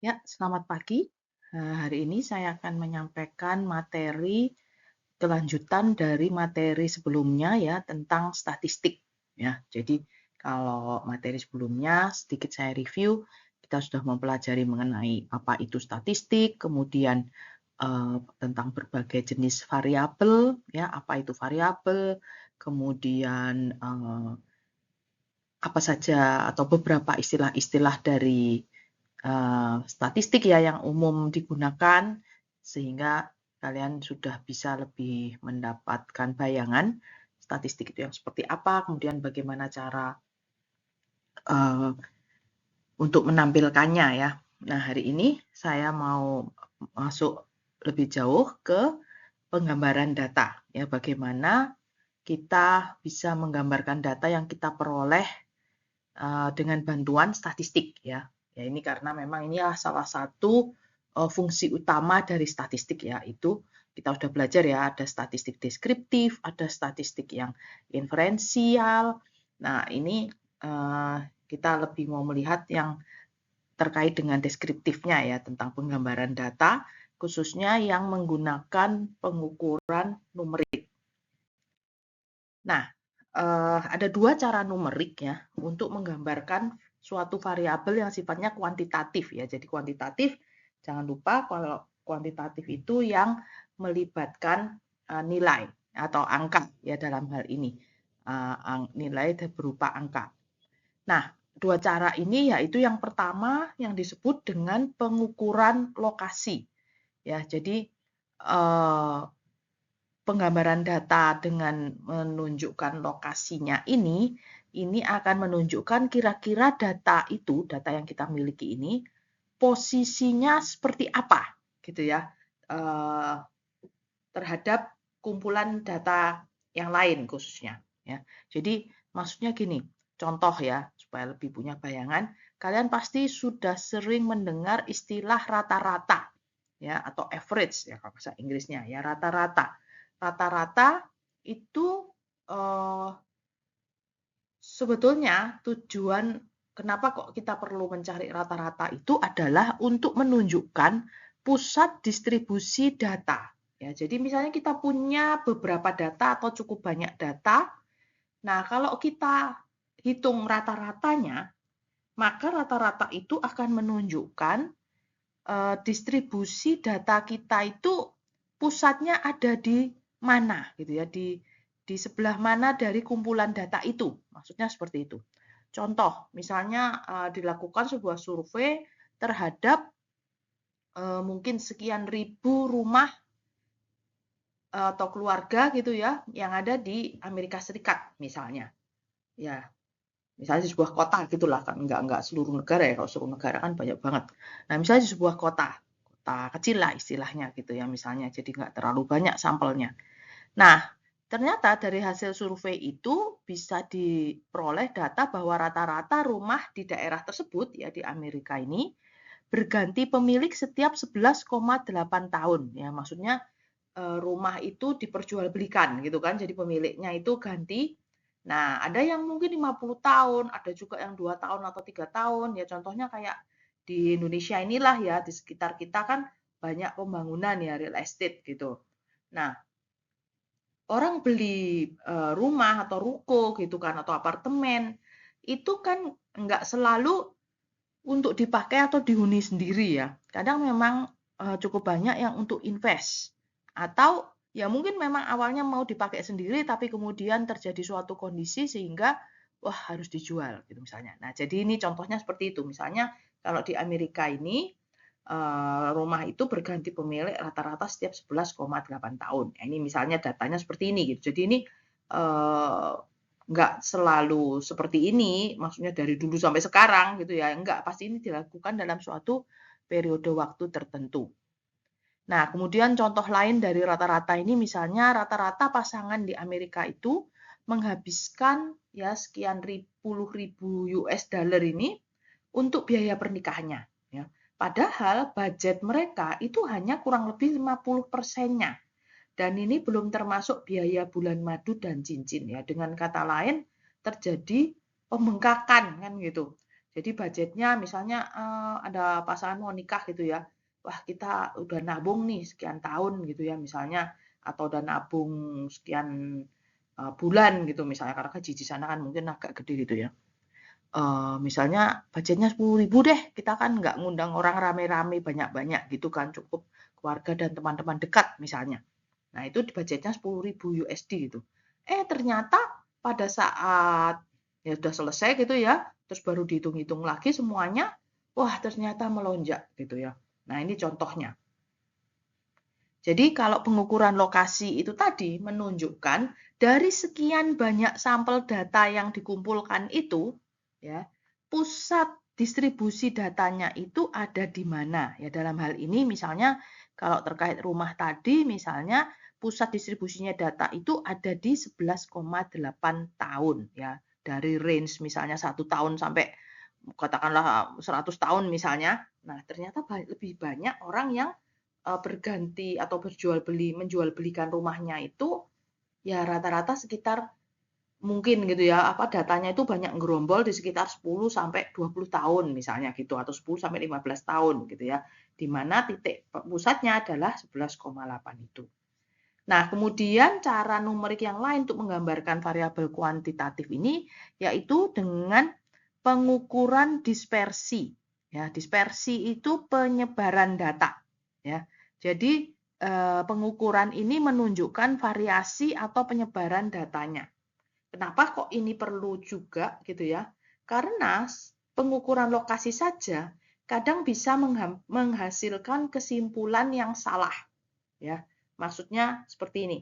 Ya, selamat pagi. Hari ini saya akan menyampaikan materi kelanjutan dari materi sebelumnya ya tentang statistik ya. Jadi kalau materi sebelumnya sedikit saya review, kita sudah mempelajari mengenai apa itu statistik, kemudian tentang berbagai jenis variabel ya, apa itu variabel, kemudian apa saja atau beberapa istilah-istilah dari statistik ya yang umum digunakan sehingga kalian sudah bisa lebih mendapatkan bayangan statistik itu yang seperti apa, kemudian bagaimana cara untuk menampilkannya ya. Nah, hari ini saya mau masuk lebih jauh ke penggambaran data ya, bagaimana kita bisa menggambarkan data yang kita peroleh dengan bantuan statistik ya. Ya ini karena memang ini salah satu fungsi utama dari statistik ya, itu kita sudah belajar ya, ada statistik deskriptif, ada statistik yang inferensial. Nah, ini kita lebih mau melihat yang terkait dengan deskriptifnya ya, tentang penggambaran data, khususnya yang menggunakan pengukuran numerik. Nah, ada dua cara numerik ya untuk menggambarkan suatu variabel yang sifatnya kuantitatif ya. Jadi kuantitatif, jangan lupa kalau kuantitatif itu yang melibatkan nilai atau angka ya dalam hal ini. Nilai berupa angka. Nah, dua cara ini yaitu yang pertama yang disebut dengan pengukuran lokasi. Ya, jadi penggambaran data dengan menunjukkan lokasinya ini akan menunjukkan kira-kira data itu, data yang kita miliki ini, posisinya seperti apa, gitu ya, terhadap kumpulan data yang lain khususnya. Ya. Jadi maksudnya gini, contoh ya, supaya lebih punya bayangan, kalian pasti sudah sering mendengar istilah rata-rata, ya, atau average ya kalau bahasa Inggrisnya ya, rata-rata. Rata-rata itu sebetulnya tujuan kenapa kok kita perlu mencari rata-rata itu adalah untuk menunjukkan pusat distribusi data. Ya, jadi misalnya kita punya beberapa data atau cukup banyak data. Nah, kalau kita hitung rata-ratanya, maka rata-rata itu akan menunjukkan distribusi data kita itu pusatnya ada di mana gitu ya, di sebelah mana dari kumpulan data itu. Maksudnya seperti itu. Contoh, misalnya dilakukan sebuah survei terhadap mungkin sekian ribu rumah atau keluarga gitu ya yang ada di Amerika Serikat misalnya. Ya, misalnya di sebuah kota gitulah kan, enggak seluruh negara ya, kalau seluruh negara kan banyak banget. Nah, misalnya di sebuah kota kecil lah istilahnya gitu ya misalnya, jadi enggak terlalu banyak sampelnya. Nah, ternyata dari hasil survei itu bisa diperoleh data bahwa rata-rata rumah di daerah tersebut ya di Amerika ini berganti pemilik setiap 11,8 tahun ya, maksudnya rumah itu diperjualbelikan gitu kan, jadi pemiliknya itu ganti. Nah, ada yang mungkin 50 tahun, ada juga yang 2 tahun atau 3 tahun, ya contohnya kayak di Indonesia inilah ya, di sekitar kita kan banyak pembangunan ya, real estate gitu. Nah, orang beli rumah atau ruko gitu kan, atau apartemen, itu kan nggak selalu untuk dipakai atau dihuni sendiri ya. Kadang memang cukup banyak yang untuk invest. Atau ya mungkin memang awalnya mau dipakai sendiri tapi kemudian terjadi suatu kondisi sehingga wah harus dijual gitu misalnya. Nah, jadi ini contohnya seperti itu. Misalnya kalau di Amerika ini rumah itu berganti pemilik rata-rata setiap 11,8 tahun. Nah, ini misalnya datanya seperti ini gitu. Jadi ini nggak selalu seperti ini, maksudnya dari dulu sampai sekarang gitu ya. Enggak, pasti ini dilakukan dalam suatu periode waktu tertentu. Nah, kemudian contoh lain dari rata-rata ini misalnya rata-rata pasangan di Amerika itu menghabiskan ya sekian puluh ribu US dollar ini untuk biaya pernikahannya. Ya. Padahal budget mereka itu hanya kurang lebih 50%-nya. Dan ini belum termasuk biaya bulan madu dan cincin ya. Dengan kata lain terjadi pembengkakan kan gitu. Jadi budgetnya misalnya ada pasangan mau nikah gitu ya, wah kita udah nabung nih sekian tahun gitu ya misalnya, atau udah nabung sekian bulan gitu misalnya, karena gaji di sana kan mungkin agak gede gitu ya. Misalnya budgetnya 10.000 deh, kita kan nggak ngundang orang rame-rame banyak-banyak gitu kan, cukup keluarga dan teman-teman dekat misalnya. Nah itu budgetnya 10.000 USD gitu. Ternyata pada saat ya sudah selesai gitu ya, terus baru dihitung-hitung lagi semuanya, wah ternyata melonjak gitu ya. Nah ini contohnya. Jadi kalau pengukuran lokasi itu tadi menunjukkan dari sekian banyak sampel data yang dikumpulkan itu, ya, pusat distribusi datanya itu ada di mana? Ya dalam hal ini misalnya kalau terkait rumah tadi misalnya pusat distribusinya data itu ada di 11,8 tahun ya. Dari range misalnya 1 tahun sampai katakanlah 100 tahun misalnya. Nah, ternyata lebih banyak orang yang berganti atau menjual belikan rumahnya itu ya rata-rata sekitar mungkin gitu ya, apa datanya itu banyak gerombol di sekitar 10 sampai 20 tahun misalnya gitu atau 10 sampai 15 tahun gitu ya. Di mana titik pusatnya adalah 11,8 itu. Nah, kemudian cara numerik yang lain untuk menggambarkan variabel kuantitatif ini yaitu dengan pengukuran dispersi. Ya, dispersi itu penyebaran data. Ya, jadi pengukuran ini menunjukkan variasi atau penyebaran datanya. Kenapa kok ini perlu juga gitu ya? Karena pengukuran lokasi saja kadang bisa menghasilkan kesimpulan yang salah. Ya, maksudnya seperti ini.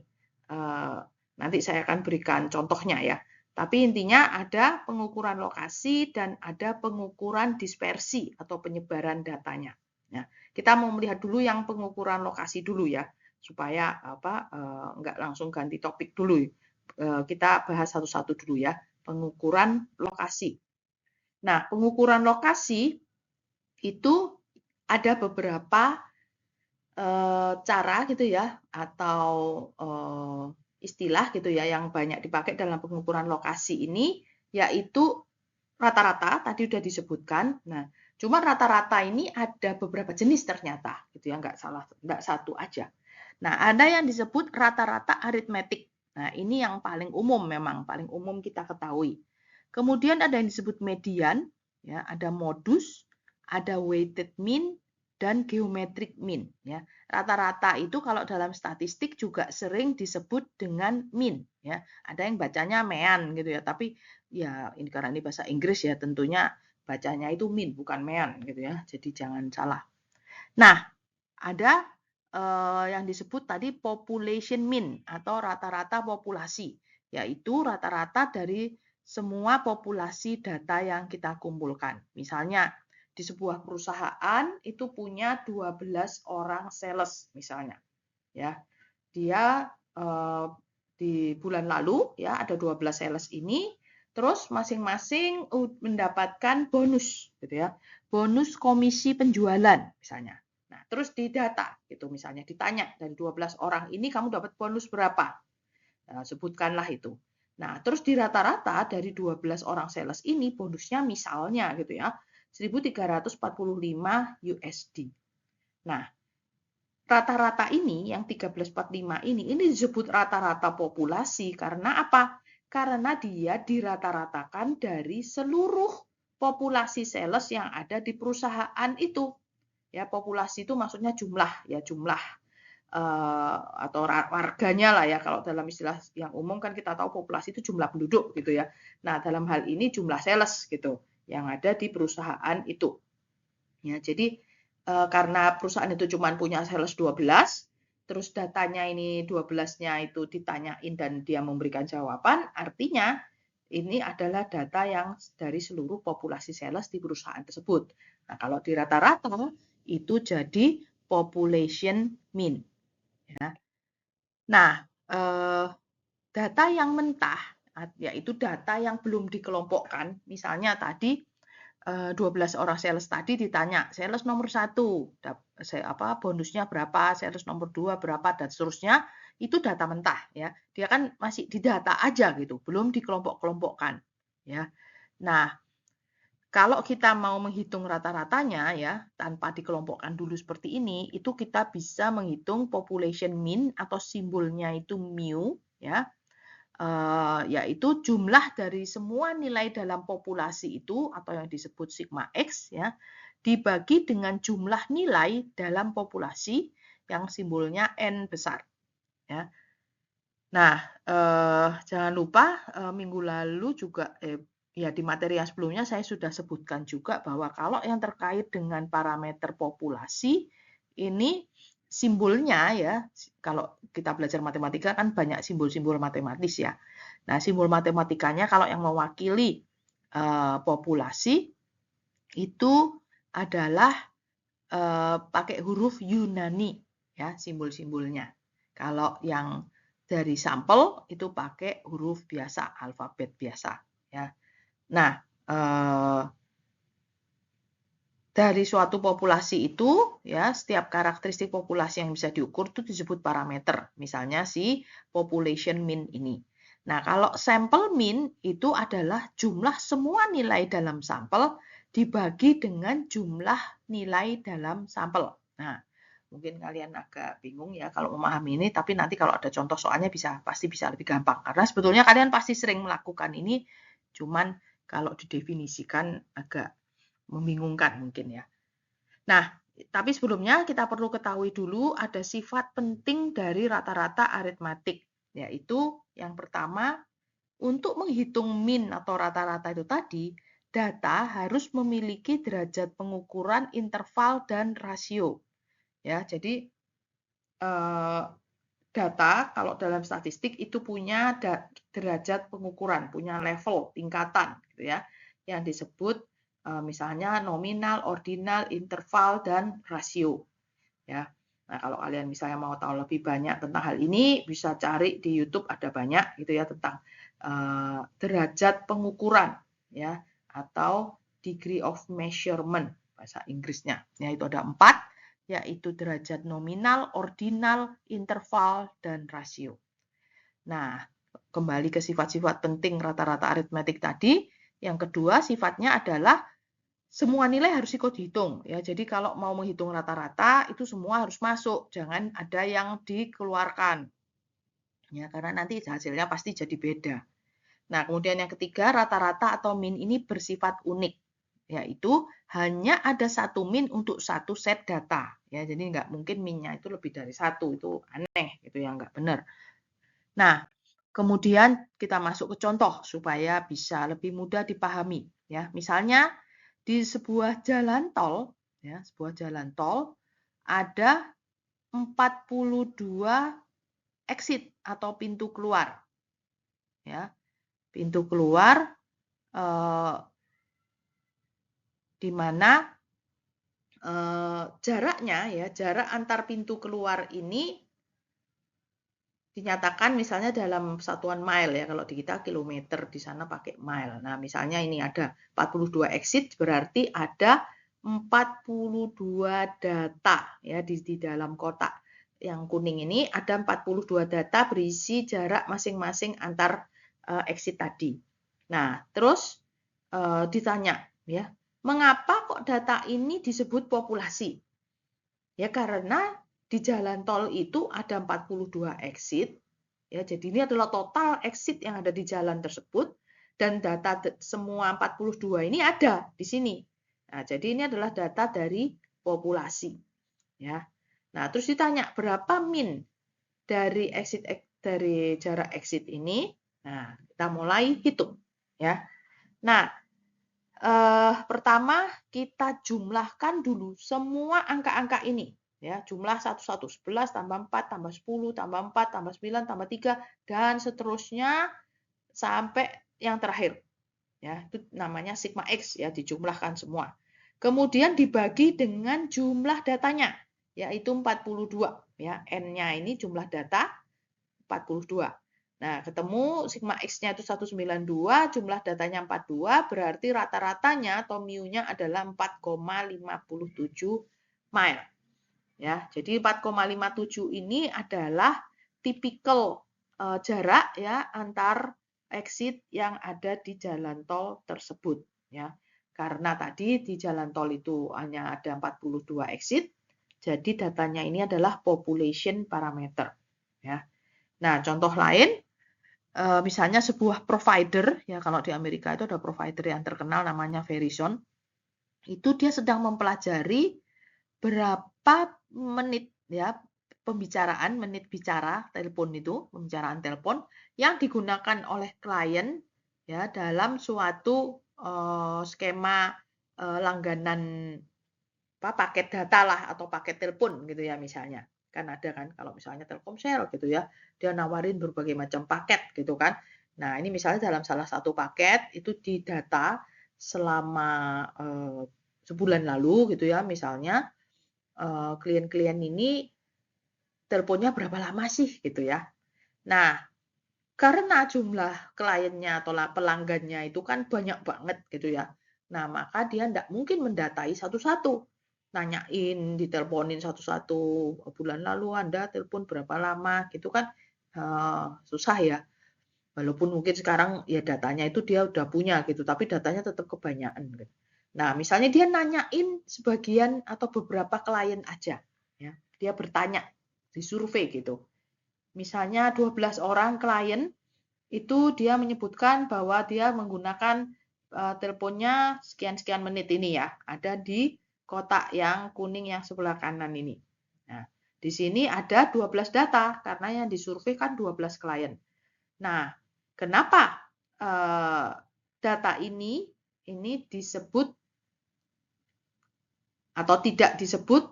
Nanti saya akan berikan contohnya ya. Tapi intinya ada pengukuran lokasi dan ada pengukuran dispersi atau penyebaran datanya. Nah, kita mau melihat dulu yang pengukuran lokasi dulu ya, supaya nggak langsung ganti topik dulu. Kita bahas satu-satu dulu ya, pengukuran lokasi. Nah, pengukuran lokasi itu ada beberapa cara gitu ya, atau istilah gitu ya yang banyak dipakai dalam pengukuran lokasi ini, yaitu rata-rata tadi udah disebutkan. Nah, cuma rata-rata ini ada beberapa jenis ternyata, gitu ya, nggak satu aja. Nah, ada yang disebut rata-rata aritmetik. Nah, ini yang paling umum memang, paling umum kita ketahui. Kemudian ada yang disebut median, ya, ada modus, ada weighted mean, dan geometric mean. Ya. Rata-rata itu kalau dalam statistik juga sering disebut dengan mean. Ya. Ada yang bacanya mean gitu ya, tapi ya ini karena ini bahasa Inggris ya tentunya bacanya itu mean bukan mean gitu ya. Jadi jangan salah. Nah, ada yang disebut tadi population mean atau rata-rata populasi, yaitu rata-rata dari semua populasi data yang kita kumpulkan. Misalnya di sebuah perusahaan itu punya 12 orang sales misalnya. Ya. Dia di bulan lalu ya ada 12 sales ini terus masing-masing mendapatkan bonus gitu ya. Bonus komisi penjualan misalnya. Nah, terus didata gitu misalnya ditanya dari 12 orang ini kamu dapat bonus berapa? Nah, sebutkanlah itu. Nah, terus di rata-rata dari 12 orang sales ini bonusnya misalnya gitu ya 1.345 USD. Nah, rata-rata ini yang 1345 ini disebut rata-rata populasi karena apa? Karena dia dirata-ratakan dari seluruh populasi sales yang ada di perusahaan itu. Ya, populasi itu maksudnya jumlah ya, jumlah atau warganya lah ya. Kalau dalam istilah yang umum kan kita tahu populasi itu jumlah penduduk gitu ya. Nah, dalam hal ini jumlah sales gitu yang ada di perusahaan itu. Ya, jadi karena perusahaan itu cuma punya sales 12, terus datanya ini 12-nya itu ditanyain dan dia memberikan jawaban, artinya ini adalah data yang dari seluruh populasi sales di perusahaan tersebut. Nah, kalau di rata-rata itu jadi population mean. Ya. Nah, data yang mentah, yaitu data yang belum dikelompokkan, misalnya tadi 12 orang sales tadi ditanya, sales nomor 1, bonusnya berapa, sales nomor 2 berapa, dan seterusnya, itu data mentah. Ya. Dia kan masih di data aja gitu, belum dikelompok-kelompokkan. Ya. Nah, Kalau kita mau menghitung rata-ratanya ya, tanpa dikelompokkan dulu seperti ini, itu kita bisa menghitung population mean atau simbolnya itu mu, ya, yaitu jumlah dari semua nilai dalam populasi itu atau yang disebut sigma X, ya, dibagi dengan jumlah nilai dalam populasi yang simbolnya N besar. Ya. Nah, jangan lupa minggu lalu juga ya di materi yang sebelumnya saya sudah sebutkan juga bahwa kalau yang terkait dengan parameter populasi ini simbolnya ya, kalau kita belajar matematika kan banyak simbol-simbol matematis ya. Nah, simbol matematikanya kalau yang mewakili populasi itu adalah pakai huruf Yunani ya simbol-simbolnya. Kalau yang dari sampel itu pakai huruf biasa, alfabet biasa ya. Nah, dari suatu populasi itu ya setiap karakteristik populasi yang bisa diukur itu disebut parameter. Misalnya si population mean ini. Nah, kalau sampel mean itu adalah jumlah semua nilai dalam sampel dibagi dengan jumlah nilai dalam sampel. Nah, mungkin kalian agak bingung ya kalau memahami ini, tapi nanti kalau ada contoh soalnya pasti bisa lebih gampang. Karena sebetulnya kalian pasti sering melakukan ini, cuman kalau didefinisikan agak membingungkan mungkin ya. Nah, tapi sebelumnya kita perlu ketahui dulu ada sifat penting dari rata-rata aritmatik, yaitu yang pertama, untuk menghitung mean atau rata-rata itu tadi, data harus memiliki derajat pengukuran interval dan rasio. Ya, jadi data kalau dalam statistik itu punya derajat pengukuran, punya level, tingkatan gitu ya, yang disebut misalnya nominal, ordinal, interval, dan rasio. Ya. Nah, kalau kalian misalnya mau tahu lebih banyak tentang hal ini, bisa cari di YouTube ada banyak gitu ya tentang derajat pengukuran ya atau degree of measurement bahasa Inggrisnya. Ya, itu ada 4, yaitu derajat nominal, ordinal, interval, dan rasio. Nah, kembali ke sifat-sifat penting rata-rata aritmetik tadi. Yang kedua, sifatnya adalah semua nilai harus ikut dihitung ya. Jadi kalau mau menghitung rata-rata itu semua harus masuk, jangan ada yang dikeluarkan. Ya, karena nanti hasilnya pasti jadi beda. Nah, kemudian yang ketiga, rata-rata atau mean ini bersifat unik, yaitu hanya ada satu mean untuk satu set data. Ya, jadi nggak mungkin mean-nya itu lebih dari satu, itu aneh, itu yang nggak benar. Nah, kemudian kita masuk ke contoh supaya bisa lebih mudah dipahami. Ya, misalnya di sebuah jalan tol, ya, sebuah jalan tol ada 42 exit atau pintu keluar. Ya, pintu keluar di mana jaraknya ya, jarak antar pintu keluar ini dinyatakan misalnya dalam satuan mile ya, kalau di kita kilometer, di sana pakai mile. Nah, misalnya ini ada 42 exit, berarti ada 42 data ya di dalam kotak yang kuning ini ada 42 data berisi jarak masing-masing antar exit tadi. Nah, terus ditanya ya, mengapa kok data ini disebut populasi? Ya karena di jalan tol itu ada 42 exit. Ya, jadi ini adalah total exit yang ada di jalan tersebut dan data semua 42 ini ada di sini. Nah, jadi ini adalah data dari populasi. Ya. Nah, terus ditanya berapa min dari dari jarak exit ini? Nah, kita mulai hitung ya. Nah, pertama kita jumlahkan dulu semua angka-angka ini. Ya, jumlah 11, 11 tambah 4 tambah 10 tambah 4 tambah 9 tambah 3 dan seterusnya sampai yang terakhir. Ya, itu namanya sigma X ya, dijumlahkan semua. Kemudian dibagi dengan jumlah datanya, yaitu 42 ya. N-nya ini jumlah data 42. Nah, ketemu sigma X-nya itu 192, jumlah datanya 42, berarti rata-ratanya atau mu-nya adalah 4,57 mile. Ya, jadi 4,57 ini adalah tipikal jarak ya antar exit yang ada di jalan tol tersebut ya. Karena tadi di jalan tol itu hanya ada 42 exit, jadi datanya ini adalah population parameter. Ya. Nah, contoh lain, misalnya sebuah provider, ya kalau di Amerika itu ada provider yang terkenal namanya Verizon, itu dia sedang mempelajari berapa menit ya pembicaraan, menit bicara telepon itu, pembicaraan telepon yang digunakan oleh klien ya dalam suatu skema langganan paket data lah atau paket telepon gitu ya misalnya. Kan ada kan kalau misalnya Telkomsel gitu ya, dia nawarin berbagai macam paket gitu kan. Nah, ini misalnya dalam salah satu paket itu didata selama sebulan lalu gitu ya misalnya klien-klien ini teleponnya berapa lama sih gitu ya. Nah, karena jumlah kliennya atau pelanggannya itu kan banyak banget gitu ya. Nah, maka dia tidak mungkin mendatai satu-satu. Nanyain, diteleponin satu-satu, bulan lalu Anda telepon berapa lama gitu kan susah ya. Walaupun mungkin sekarang ya datanya itu dia udah punya gitu, tapi datanya tetap kebanyakan. Gitu. Nah, misalnya dia nanyain sebagian atau beberapa klien aja. Ya. Dia bertanya, disurvei gitu. Misalnya 12 orang klien, itu dia menyebutkan bahwa dia menggunakan teleponnya sekian-sekian menit ini ya. Ada di kotak yang kuning yang sebelah kanan ini. Nah, di sini ada 12 data, karena yang disurvei kan 12 klien. Nah, kenapa data ini disebut atau tidak disebut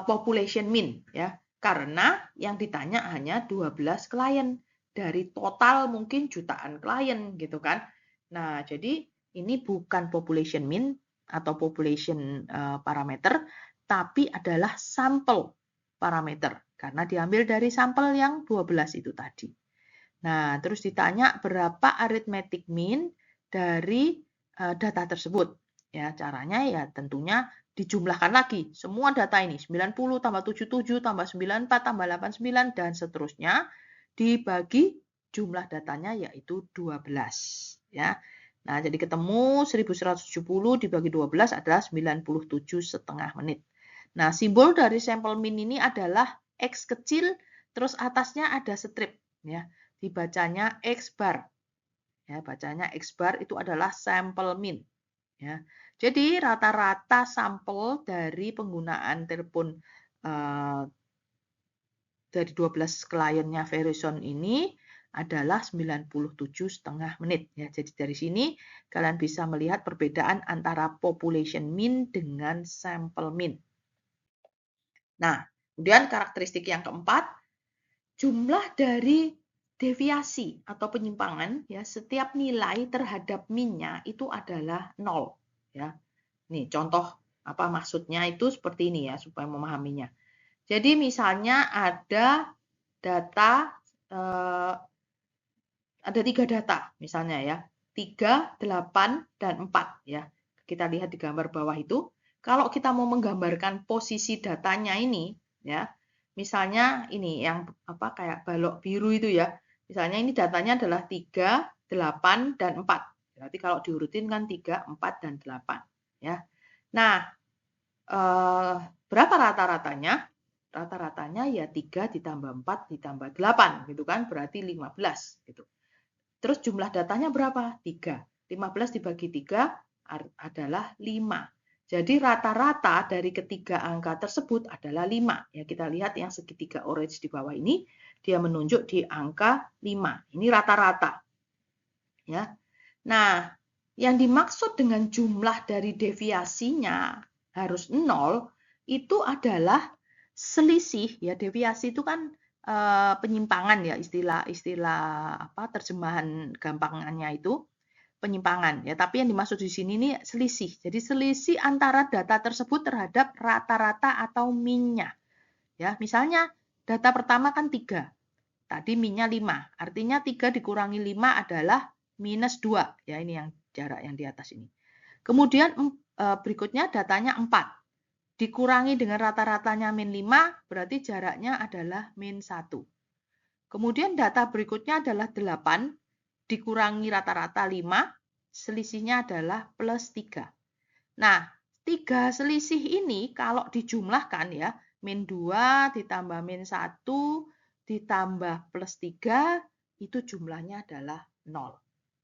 population mean ya? Karena yang ditanya hanya 12 klien dari total mungkin jutaan klien gitu kan. Nah, jadi ini bukan population mean atau population parameter, tapi adalah sampel parameter karena diambil dari sampel yang 12 itu tadi. Nah, terus ditanya berapa arithmetic mean dari data tersebut. Ya, caranya ya tentunya dijumlahkan lagi semua data ini 90 tambah 77 tambah 94 tambah 89 dan seterusnya dibagi jumlah datanya yaitu 12 ya. Nah, jadi ketemu 1170 dibagi 12 adalah 97,5 menit. Nah, simbol dari sampel mean ini adalah X kecil terus atasnya ada strip ya. Dibacanya X bar. Ya, bacanya X bar itu adalah sampel mean. Ya. Jadi rata-rata sampel dari penggunaan telepon dari 12 kliennya Verizon ini adalah 97,5 menit. Ya, jadi dari sini kalian bisa melihat perbedaan antara population mean dengan sampel mean. Nah, kemudian karakteristik yang keempat, jumlah dari deviasi atau penyimpangan ya setiap nilai terhadap min-nya itu adalah 0 ya. Nih contoh apa maksudnya itu seperti ini ya supaya memahaminya. Jadi misalnya ada data ada 3 data misalnya ya. 3, 8 dan 4 ya. Kita lihat di gambar bawah itu. Kalau kita mau menggambarkan posisi datanya ini ya. Misalnya ini yang apa kayak balok biru itu ya. Misalnya ini datanya adalah 3, 8 dan 4. Berarti kalau diurutin kan 3, 4 dan 8 ya. Nah, berapa rata-ratanya? Rata-ratanya ya 3 ditambah 4 ditambah 8 gitu kan, berarti 15 gitu. Terus jumlah datanya berapa? 3. 15 dibagi 3 adalah 5. Jadi rata-rata dari ketiga angka tersebut adalah 5. Ya, kita lihat yang segitiga orange di bawah ini, dia menunjuk di angka 5. Ini rata-rata. Ya. Nah, yang dimaksud dengan jumlah dari deviasinya harus 0 itu adalah selisih ya. Deviasi itu kan penyimpangan ya, istilah apa terjemahan gampangannya itu penyimpangan ya, tapi yang dimaksud di sini ini selisih. Jadi selisih antara data tersebut terhadap rata-rata atau min-nya. Ya, misalnya data pertama kan 3. Tadi min-nya 5. Artinya 3 dikurangi 5 adalah minus 2. Ya, ini yang jarak yang di atas ini. Kemudian berikutnya datanya 4. Dikurangi dengan rata-ratanya min 5, berarti jaraknya adalah min 1. Kemudian data berikutnya adalah 8, dikurangi rata-rata 5, selisihnya adalah plus 3. Nah, 3 selisih ini kalau dijumlahkan ya, min 2 ditambah min 1 ditambah plus 3, itu jumlahnya adalah 0.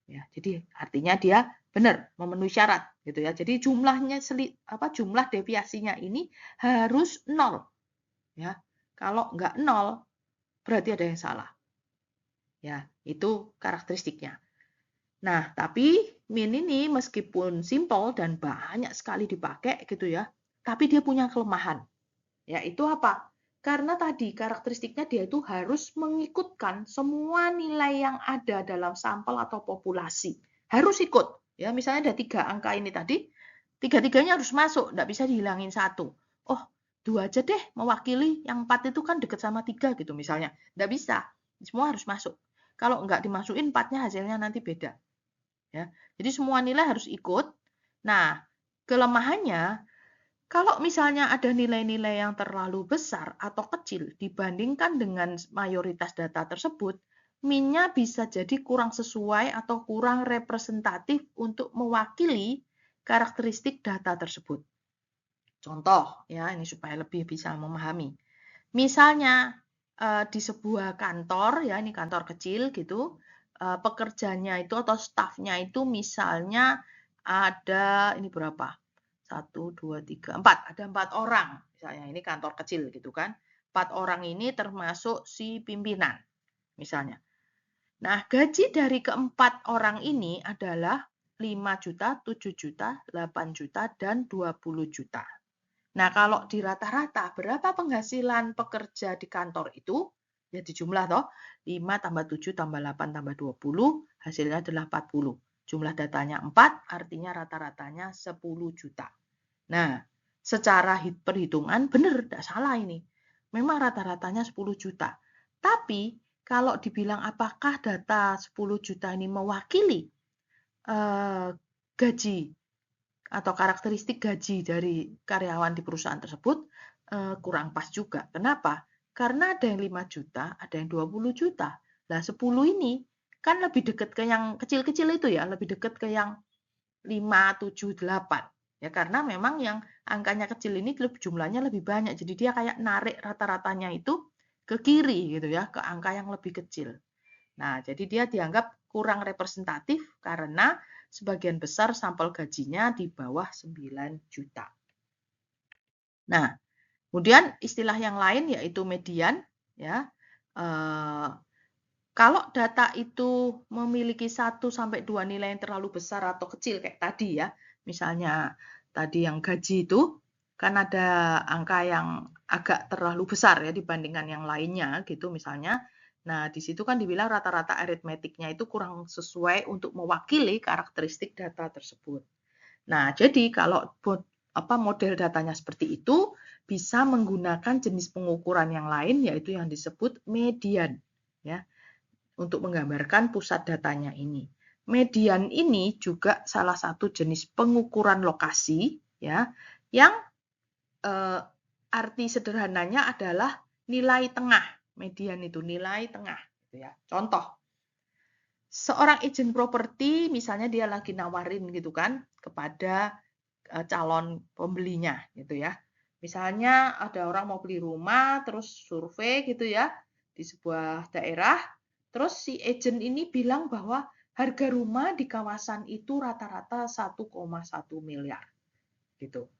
Ya, jadi artinya dia benar memenuhi syarat gitu ya. Jadi jumlahnya jumlah deviasinya ini harus 0 ya. Kalau enggak 0 berarti ada yang salah. Ya, itu karakteristiknya. Nah, tapi min ini meskipun simple dan banyak sekali dipakai gitu ya, tapi dia punya kelemahan. Yaitu apa? Karena tadi karakteristiknya dia itu harus mengikutkan semua nilai yang ada dalam sampel atau populasi. Harus ikut. Ya, misalnya ada 3 angka ini tadi, tiga-tiganya harus masuk, nggak bisa dihilangin satu. Oh, 2 aja deh mewakili, yang 4 itu kan deket sama 3 gitu misalnya. Nggak bisa, semua harus masuk. Kalau nggak dimasukin 4-nya hasilnya nanti beda. Ya. Jadi semua nilai harus ikut. Nah, kelemahannya kalau misalnya ada nilai-nilai yang terlalu besar atau kecil dibandingkan dengan mayoritas data tersebut, min-nya bisa jadi kurang sesuai atau kurang representatif untuk mewakili karakteristik data tersebut. Contoh, ya ini supaya lebih bisa memahami. Misalnya di sebuah kantor, ya ini kantor kecil gitu, pekerjanya itu atau stafnya itu misalnya ada ini berapa? 1, 2, 3, 4. Ada 4 orang. Misalnya ini kantor kecil gitu kan. 4 orang ini termasuk si pimpinan misalnya. Nah, gaji dari keempat orang ini adalah 5 juta, 7 juta, 8 juta, dan 20 juta. Nah, kalau di rata-rata, berapa penghasilan pekerja di kantor itu? Ya dijumlah toh, 5 tambah 7 tambah 8 tambah 20, hasilnya adalah 40. Jumlah datanya 4, artinya rata-ratanya 10 juta. Nah, secara perhitungan benar, tidak salah ini. Memang rata-ratanya 10 juta. Tapi, kalau dibilang apakah data 10 juta ini mewakili gaji atau karakteristik gaji dari karyawan di perusahaan tersebut, kurang pas juga. Kenapa? Karena ada yang 5 juta, ada yang 20 juta. Nah, 10 ini kan lebih dekat ke yang kecil-kecil itu ya, lebih dekat ke yang 5, 7, 8. Ya karena memang yang angkanya kecil ini jumlahnya lebih banyak. Jadi dia kayak narik rata-ratanya itu ke kiri gitu ya, ke angka yang lebih kecil. Nah, jadi dia dianggap kurang representatif karena sebagian besar sampel gajinya di bawah 9 juta. Nah, kemudian istilah yang lain yaitu median ya. Kalau data itu memiliki 1 sampai 2 nilai yang terlalu besar atau kecil kayak tadi ya. Misalnya tadi yang gaji itu kan ada angka yang agak terlalu besar ya dibandingkan yang lainnya gitu misalnya. Nah, di situ kan dibilang rata-rata aritmetiknya itu kurang sesuai untuk mewakili karakteristik data tersebut. Nah, jadi kalau model datanya seperti itu bisa menggunakan jenis pengukuran yang lain yaitu yang disebut median ya untuk menggambarkan pusat datanya ini. Median ini juga salah satu jenis pengukuran lokasi ya yang arti sederhananya adalah nilai tengah. Median itu nilai tengah gitu ya. Contoh, seorang agent properti misalnya dia lagi nawarin gitu kan kepada calon pembelinya gitu ya. Misalnya ada orang mau beli rumah terus survei gitu ya di sebuah daerah, terus si agent ini bilang bahwa harga rumah di kawasan itu rata-rata 1,1 miliar gitu.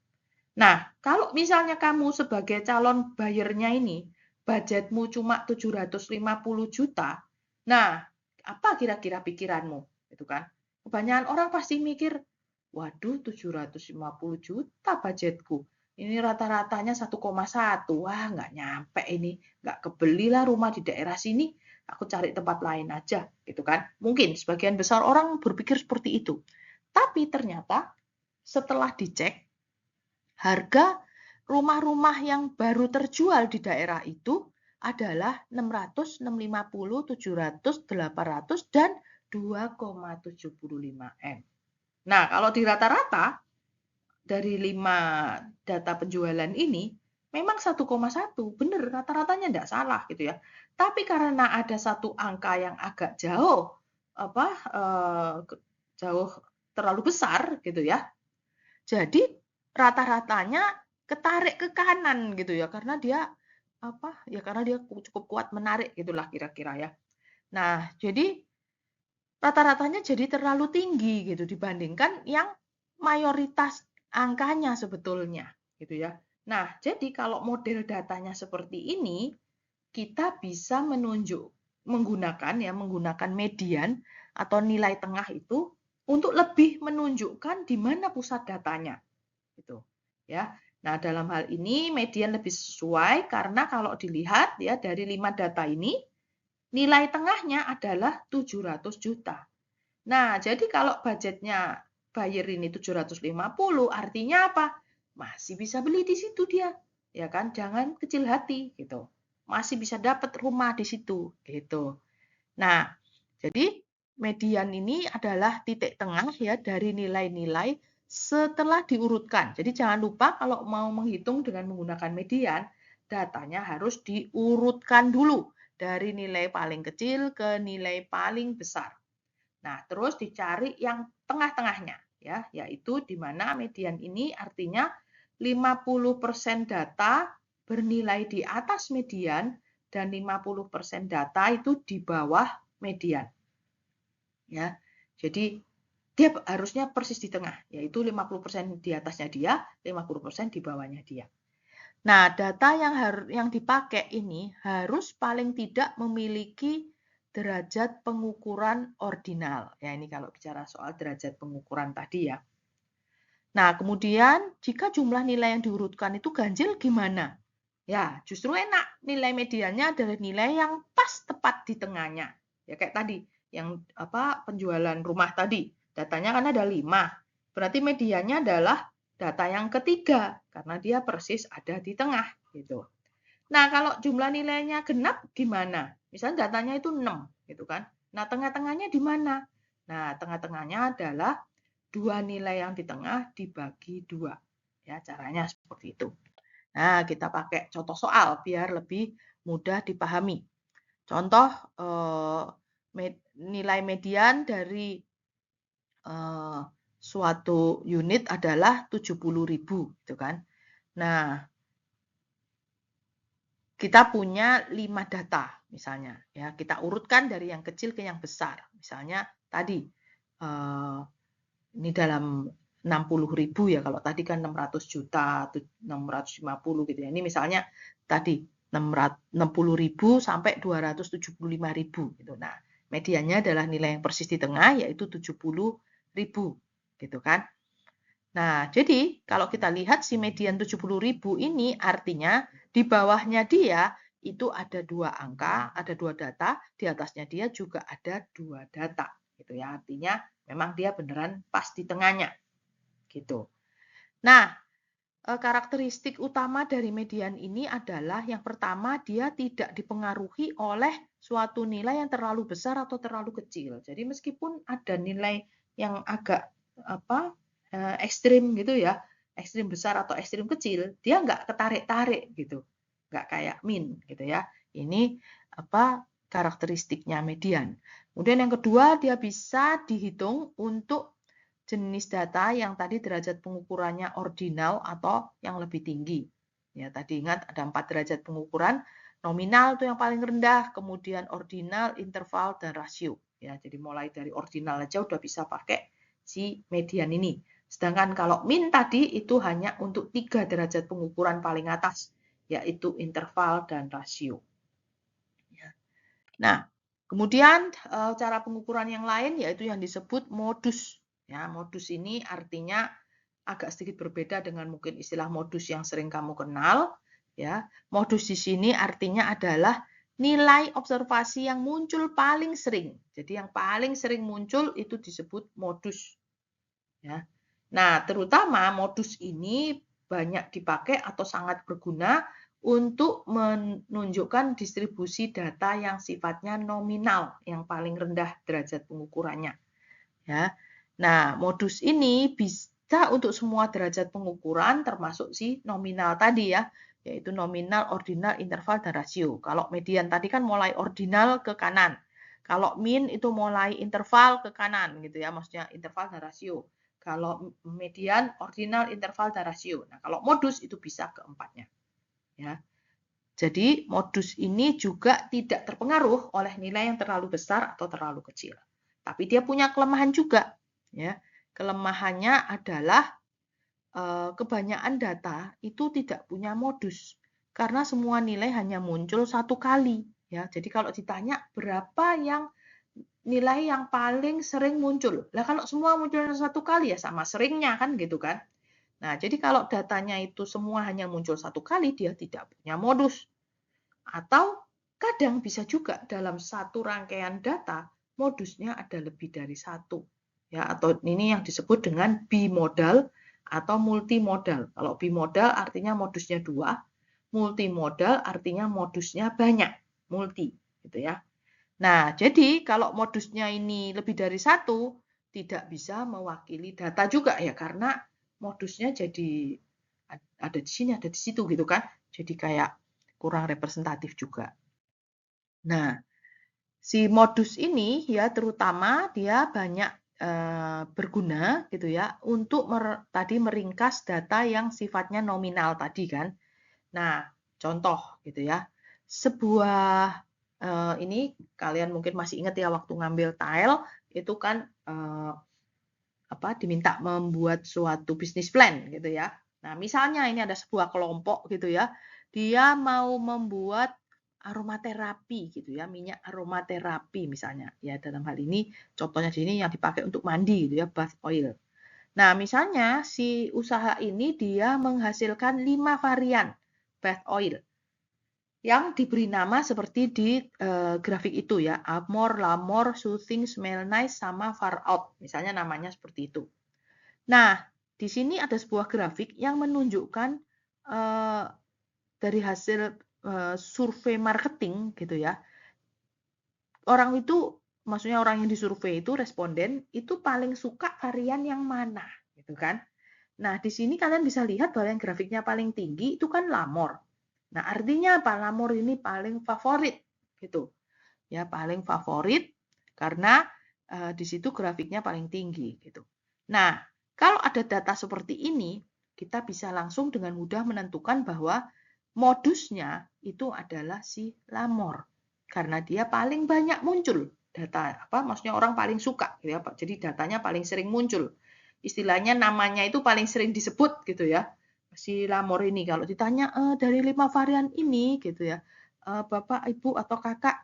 Nah, kalau misalnya kamu sebagai calon buyernya ini budgetmu cuma 750 juta, nah apa kira-kira pikiranmu? Itu kan. Kebanyakan orang pasti mikir, waduh 750 juta budgetku. Ini rata-ratanya 1,1. Wah, nggak nyampe ini. Nggak kebelilah rumah di daerah sini. Aku cari tempat lain aja. Gitu kan. Mungkin sebagian besar orang berpikir seperti itu. Tapi ternyata setelah dicek, harga rumah-rumah yang baru terjual di daerah itu adalah 600, 650, 700, 800, dan 2,75 M. Nah, kalau di rata-rata dari 5 data penjualan ini, memang 1,1, benar rata-ratanya tidak salah gitu ya. Tapi karena ada satu angka yang agak jauh, jauh terlalu besar gitu ya, Jadi rata-ratanya ketarik ke kanan gitu ya, karena dia karena dia cukup kuat menarik gitulah kira-kira ya. Nah, jadi rata-ratanya jadi terlalu tinggi gitu dibandingkan yang mayoritas angkanya sebetulnya gitu ya. Nah, jadi kalau model datanya seperti ini, kita bisa menggunakan median atau nilai tengah itu untuk lebih menunjukkan di mana pusat datanya gitu ya. Nah, dalam hal ini median lebih sesuai karena kalau dilihat ya dari 5 data ini nilai tengahnya adalah 700 juta. Nah, jadi kalau budgetnya buyer ini 750, artinya apa? Masih bisa beli di situ dia. Ya kan? Jangan kecil hati gitu. Masih bisa dapat rumah di situ gitu. Nah, jadi median ini adalah titik tengah ya dari nilai-nilai setelah diurutkan. Jadi jangan lupa kalau mau menghitung dengan menggunakan median, datanya harus diurutkan dulu dari nilai paling kecil ke nilai paling besar. Nah, terus dicari yang tengah-tengahnya ya, yaitu di mana median ini artinya 50% data bernilai di atas median dan 50% data itu di bawah median. Ya. Jadi dia harusnya persis di tengah, yaitu 50% di atasnya dia, 50% di bawahnya dia. Nah, data yang dipakai ini harus paling tidak memiliki derajat pengukuran ordinal. Ya, ini kalau bicara soal derajat pengukuran tadi ya. Nah, kemudian jika jumlah nilai yang diurutkan itu ganjil gimana? Ya, justru enak. Nilai mediannya adalah nilai yang pas tepat di tengahnya. Ya kayak tadi, yang penjualan rumah tadi. Datanya kan ada 5. Berarti mediannya adalah data yang ketiga karena dia persis ada di tengah gitu. Nah, kalau jumlah nilainya genap gimana? Misalnya datanya itu 6 gitu kan. Nah, tengah-tengahnya di mana? Nah, tengah-tengahnya adalah dua nilai yang di tengah dibagi 2. Ya, caranya seperti itu. Nah, kita pakai contoh soal biar lebih mudah dipahami. Contoh nilai median dari suatu unit adalah 70.000 gitu kan. Nah, kita punya 5 data misalnya ya, kita urutkan dari yang kecil ke yang besar. Misalnya tadi ini dalam 60.000 ya, kalau tadi kan 600 juta, 650 gitu ya. Ini misalnya tadi 60.000 sampai 275.000 gitu. Nah, mediannya adalah nilai yang persis di tengah yaitu 70.000 gitu kan. Nah, jadi kalau kita lihat si median 70.000 ini artinya di bawahnya dia itu ada 2 angka, ada 2 data, di atasnya dia juga ada 2 data gitu ya. Artinya memang dia beneran pas di tengahnya gitu. Nah, karakteristik utama dari median ini adalah yang pertama dia tidak dipengaruhi oleh suatu nilai yang terlalu besar atau terlalu kecil. Jadi meskipun ada nilai yang agak ekstrim gitu ya, ekstrim besar atau ekstrim kecil, dia nggak ketarik-tarik gitu, nggak kayak min gitu ya. Ini karakteristiknya median. Kemudian yang kedua, dia bisa dihitung untuk jenis data yang tadi derajat pengukurannya ordinal atau yang lebih tinggi. Ya, tadi ingat ada 4 derajat pengukuran, nominal itu yang paling rendah, kemudian ordinal, interval, dan rasio. Ya, jadi mulai dari ordinal aja udah bisa pakai si median ini. Sedangkan kalau min tadi itu hanya untuk 3 derajat pengukuran paling atas, yaitu interval dan rasio. Ya. Nah, kemudian cara pengukuran yang lain yaitu yang disebut modus. Ya, modus ini artinya agak sedikit berbeda dengan mungkin istilah modus yang sering kamu kenal. Ya, modus di sini artinya adalah nilai observasi yang muncul paling sering. Jadi yang paling sering muncul itu disebut modus. Ya. Nah, terutama modus ini banyak dipakai atau sangat berguna untuk menunjukkan distribusi data yang sifatnya nominal, yang paling rendah derajat pengukurannya. Ya. Nah, modus ini bisa untuk semua derajat pengukuran termasuk si nominal tadi ya, yaitu nominal, ordinal, interval, dan rasio. Kalau median tadi kan mulai ordinal ke kanan. Kalau min itu mulai interval ke kanan gitu ya, maksudnya interval dan rasio. Kalau median, ordinal, interval, dan rasio. Nah, kalau modus itu bisa keempatnya. Ya. Jadi modus ini juga tidak terpengaruh oleh nilai yang terlalu besar atau terlalu kecil. Tapi dia punya kelemahan juga. Ya. Kelemahannya adalah kebanyakan data itu tidak punya modus. Karena semua nilai hanya muncul satu kali. Ya. Jadi kalau ditanya berapa yang nilai yang paling sering muncul. Lah kalau semua muncul satu kali ya sama seringnya kan gitu kan. Nah, jadi kalau datanya itu semua hanya muncul satu kali, dia tidak punya modus. Atau kadang bisa juga dalam satu rangkaian data, modusnya ada lebih dari satu. Ya, atau ini yang disebut dengan bimodal atau multimodal. Kalau bimodal artinya modusnya dua, multimodal artinya modusnya banyak, multi gitu ya. Nah, jadi kalau modusnya ini lebih dari satu, tidak bisa mewakili data juga ya, karena modusnya jadi ada di sini, ada di situ gitu kan. Jadi kayak kurang representatif juga. Nah, si modus ini ya terutama dia banyak berguna gitu ya untuk tadi meringkas data yang sifatnya nominal tadi kan. Nah, contoh gitu ya. Sebuah ini kalian mungkin masih ingat ya waktu ngambil tile itu kan diminta membuat suatu bisnis plan gitu ya. Nah, misalnya ini ada sebuah kelompok gitu ya. Dia mau membuat aromaterapi gitu ya, minyak aromaterapi misalnya. Ya, dalam hal ini contohnya di sini yang dipakai untuk mandi gitu ya, bath oil. Nah, misalnya si usaha ini dia menghasilkan 5 varian bath oil yang diberi nama seperti di grafik itu ya, Amore, Lamore, Soothing, Smell Nice, sama Far Out. Misalnya namanya seperti itu. Nah, di sini ada sebuah grafik yang menunjukkan dari hasil survei marketing gitu ya. Orang itu, maksudnya orang yang disurvei itu responden itu paling suka varian yang mana, gitu kan? Nah, di sini kalian bisa lihat bahwa yang grafiknya paling tinggi itu kan Lamor. Nah, artinya apa? Lamor ini paling favorit, gitu. Ya, paling favorit karena di situ grafiknya paling tinggi, gitu. Nah, kalau ada data seperti ini, kita bisa langsung dengan mudah menentukan bahwa modusnya itu adalah si Lamor. Karena dia paling banyak muncul data maksudnya orang paling suka gitu ya, Pak. Jadi datanya paling sering muncul. Istilahnya namanya itu paling sering disebut gitu ya. Si Lamor ini kalau ditanya dari 5 varian ini gitu ya. Bapak, Ibu atau Kakak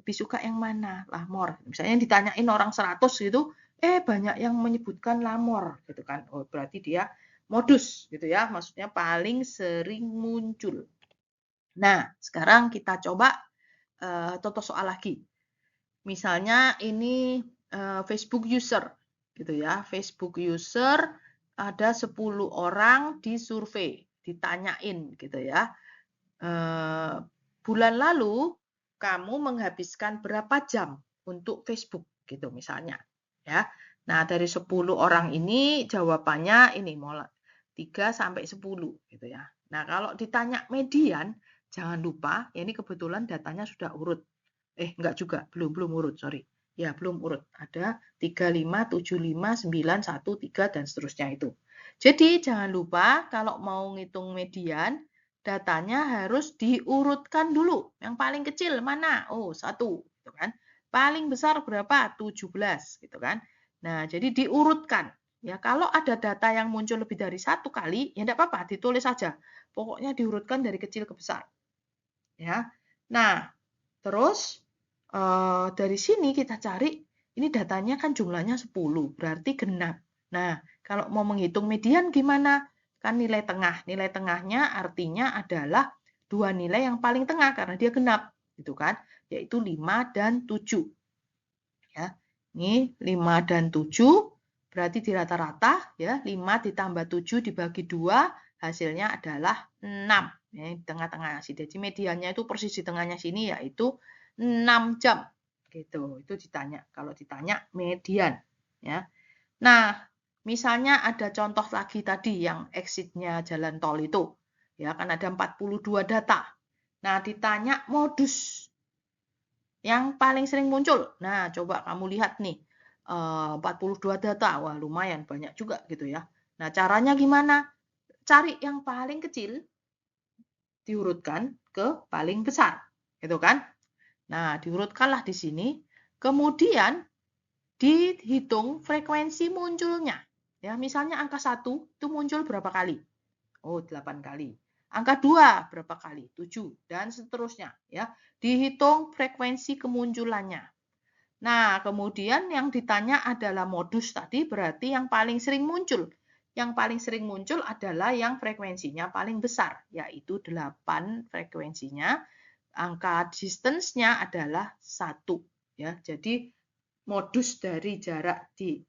lebih suka yang mana? Lamor. Misalnya ditanyain orang 100 gitu, banyak yang menyebutkan Lamor gitu kan. Oh, berarti dia modus gitu ya. Maksudnya paling sering muncul. Nah, sekarang kita coba contoh soal lagi. Misalnya ini Facebook user gitu ya. Facebook user ada 10 orang disurvei, ditanyain gitu ya. Bulan lalu kamu menghabiskan berapa jam untuk Facebook gitu misalnya ya. Nah, dari 10 orang ini jawabannya ini mulai 3 sampai 10 gitu ya. Nah, kalau ditanya median, jangan lupa ya ini kebetulan datanya sudah urut. Enggak juga, belum urut, sorry. Ya, belum urut. Ada 3, 5, 7, 5, 9, 1, 3, dan seterusnya itu. Jadi, jangan lupa kalau mau ngitung median, datanya harus diurutkan dulu. Yang paling kecil mana? Oh, 1. Gitu kan. Paling besar berapa? 17. Gitu kan. Nah, jadi diurutkan. Ya, kalau ada data yang muncul lebih dari satu kali, ya enggak apa-apa, ditulis saja. Pokoknya diurutkan dari kecil ke besar. Ya. Nah, terus dari sini kita cari, ini datanya kan jumlahnya 10, berarti genap. Nah, kalau mau menghitung median gimana? Kan nilai tengah. Nilai tengahnya artinya adalah dua nilai yang paling tengah karena dia genap, gitu kan? Yaitu 5 dan 7. Ya. Ini 5 dan 7 berarti di rata-rata ya 5 ditambah 7 dibagi 2 hasilnya adalah 6. Ya, di tengah-tengah. Jadi mediannya itu persis di tengahnya sini yaitu 6 jam. Gitu. Itu ditanya. Kalau ditanya median ya. Nah, misalnya ada contoh lagi tadi yang exit-nya jalan tol itu. Ya, kan ada 42 data. Nah, ditanya modus yang paling sering muncul. Nah, coba kamu lihat nih. 42 data. Wah, lumayan banyak juga gitu ya. Nah, caranya gimana? Cari yang paling kecil, diurutkan ke paling besar, gitu kan? Nah, diurutkanlah di sini. Kemudian dihitung frekuensi munculnya. Ya, misalnya angka 1 itu muncul berapa kali? Oh, 8 kali. Angka 2 berapa kali? 7 dan seterusnya ya. Dihitung frekuensi kemunculannya. Nah, kemudian yang ditanya adalah modus tadi, berarti yang paling sering muncul. Yang paling sering muncul adalah yang frekuensinya paling besar, yaitu 8 frekuensinya. Angka distance-nya adalah 1 ya. Jadi modus dari jarak di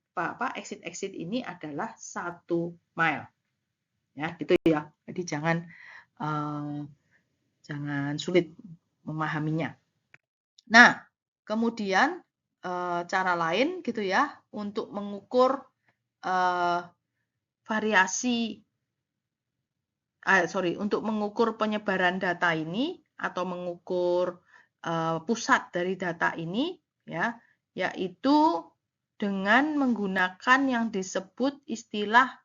exit-exit ini adalah 1 mile. Ya, gitu ya. Jadi jangan sulit memahaminya. Nah, kemudian cara lain gitu ya untuk mengukur untuk mengukur penyebaran data ini atau mengukur pusat dari data ini ya, yaitu dengan menggunakan yang disebut istilah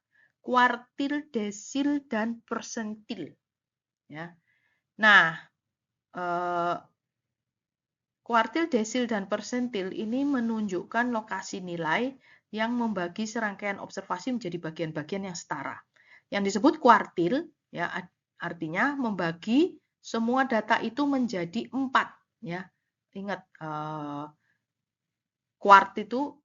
kuartil, desil, dan persentil. Ya. Nah, kuartil, desil, dan persentil ini menunjukkan lokasi nilai yang membagi serangkaian observasi menjadi bagian-bagian yang setara. Yang disebut kuartil, ya, artinya membagi semua data itu menjadi 4. Ya. Ingat, kuart itu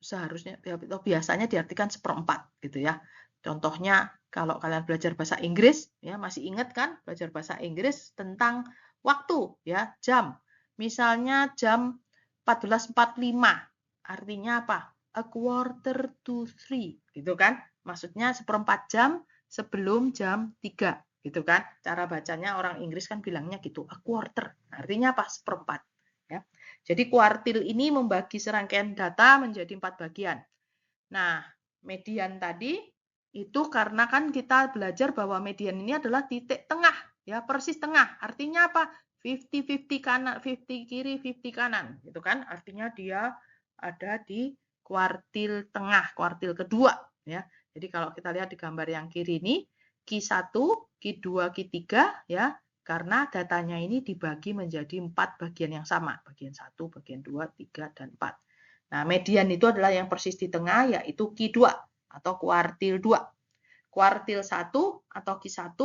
seharusnya biasanya diartikan 1/4 gitu ya. Contohnya kalau kalian belajar bahasa Inggris ya, masih ingat kan belajar bahasa Inggris tentang waktu ya, jam. Misalnya jam 14.45. Artinya apa? A quarter to 3 gitu kan. Maksudnya 1/4 jam sebelum jam 3 gitu kan. Cara bacanya orang Inggris kan bilangnya gitu, a quarter. Artinya apa? 1/4 ya. Jadi kuartil ini membagi serangkaian data menjadi 4 bagian. Nah, median tadi itu karena kan kita belajar bahwa median ini adalah titik tengah, ya persis tengah. Artinya apa? 50-50 kanan, 50 kiri, 50 kanan, gitu kan? Artinya dia ada di kuartil tengah, kuartil kedua, ya. Jadi kalau kita lihat di gambar yang kiri ini, Q1, Q2, Q3, ya, karena datanya ini dibagi menjadi 4 bagian yang sama, bagian 1, bagian 2, 3, dan 4. Nah, median itu adalah yang persis di tengah, yaitu Q2 atau kuartil 2. Kuartil 1 atau Q1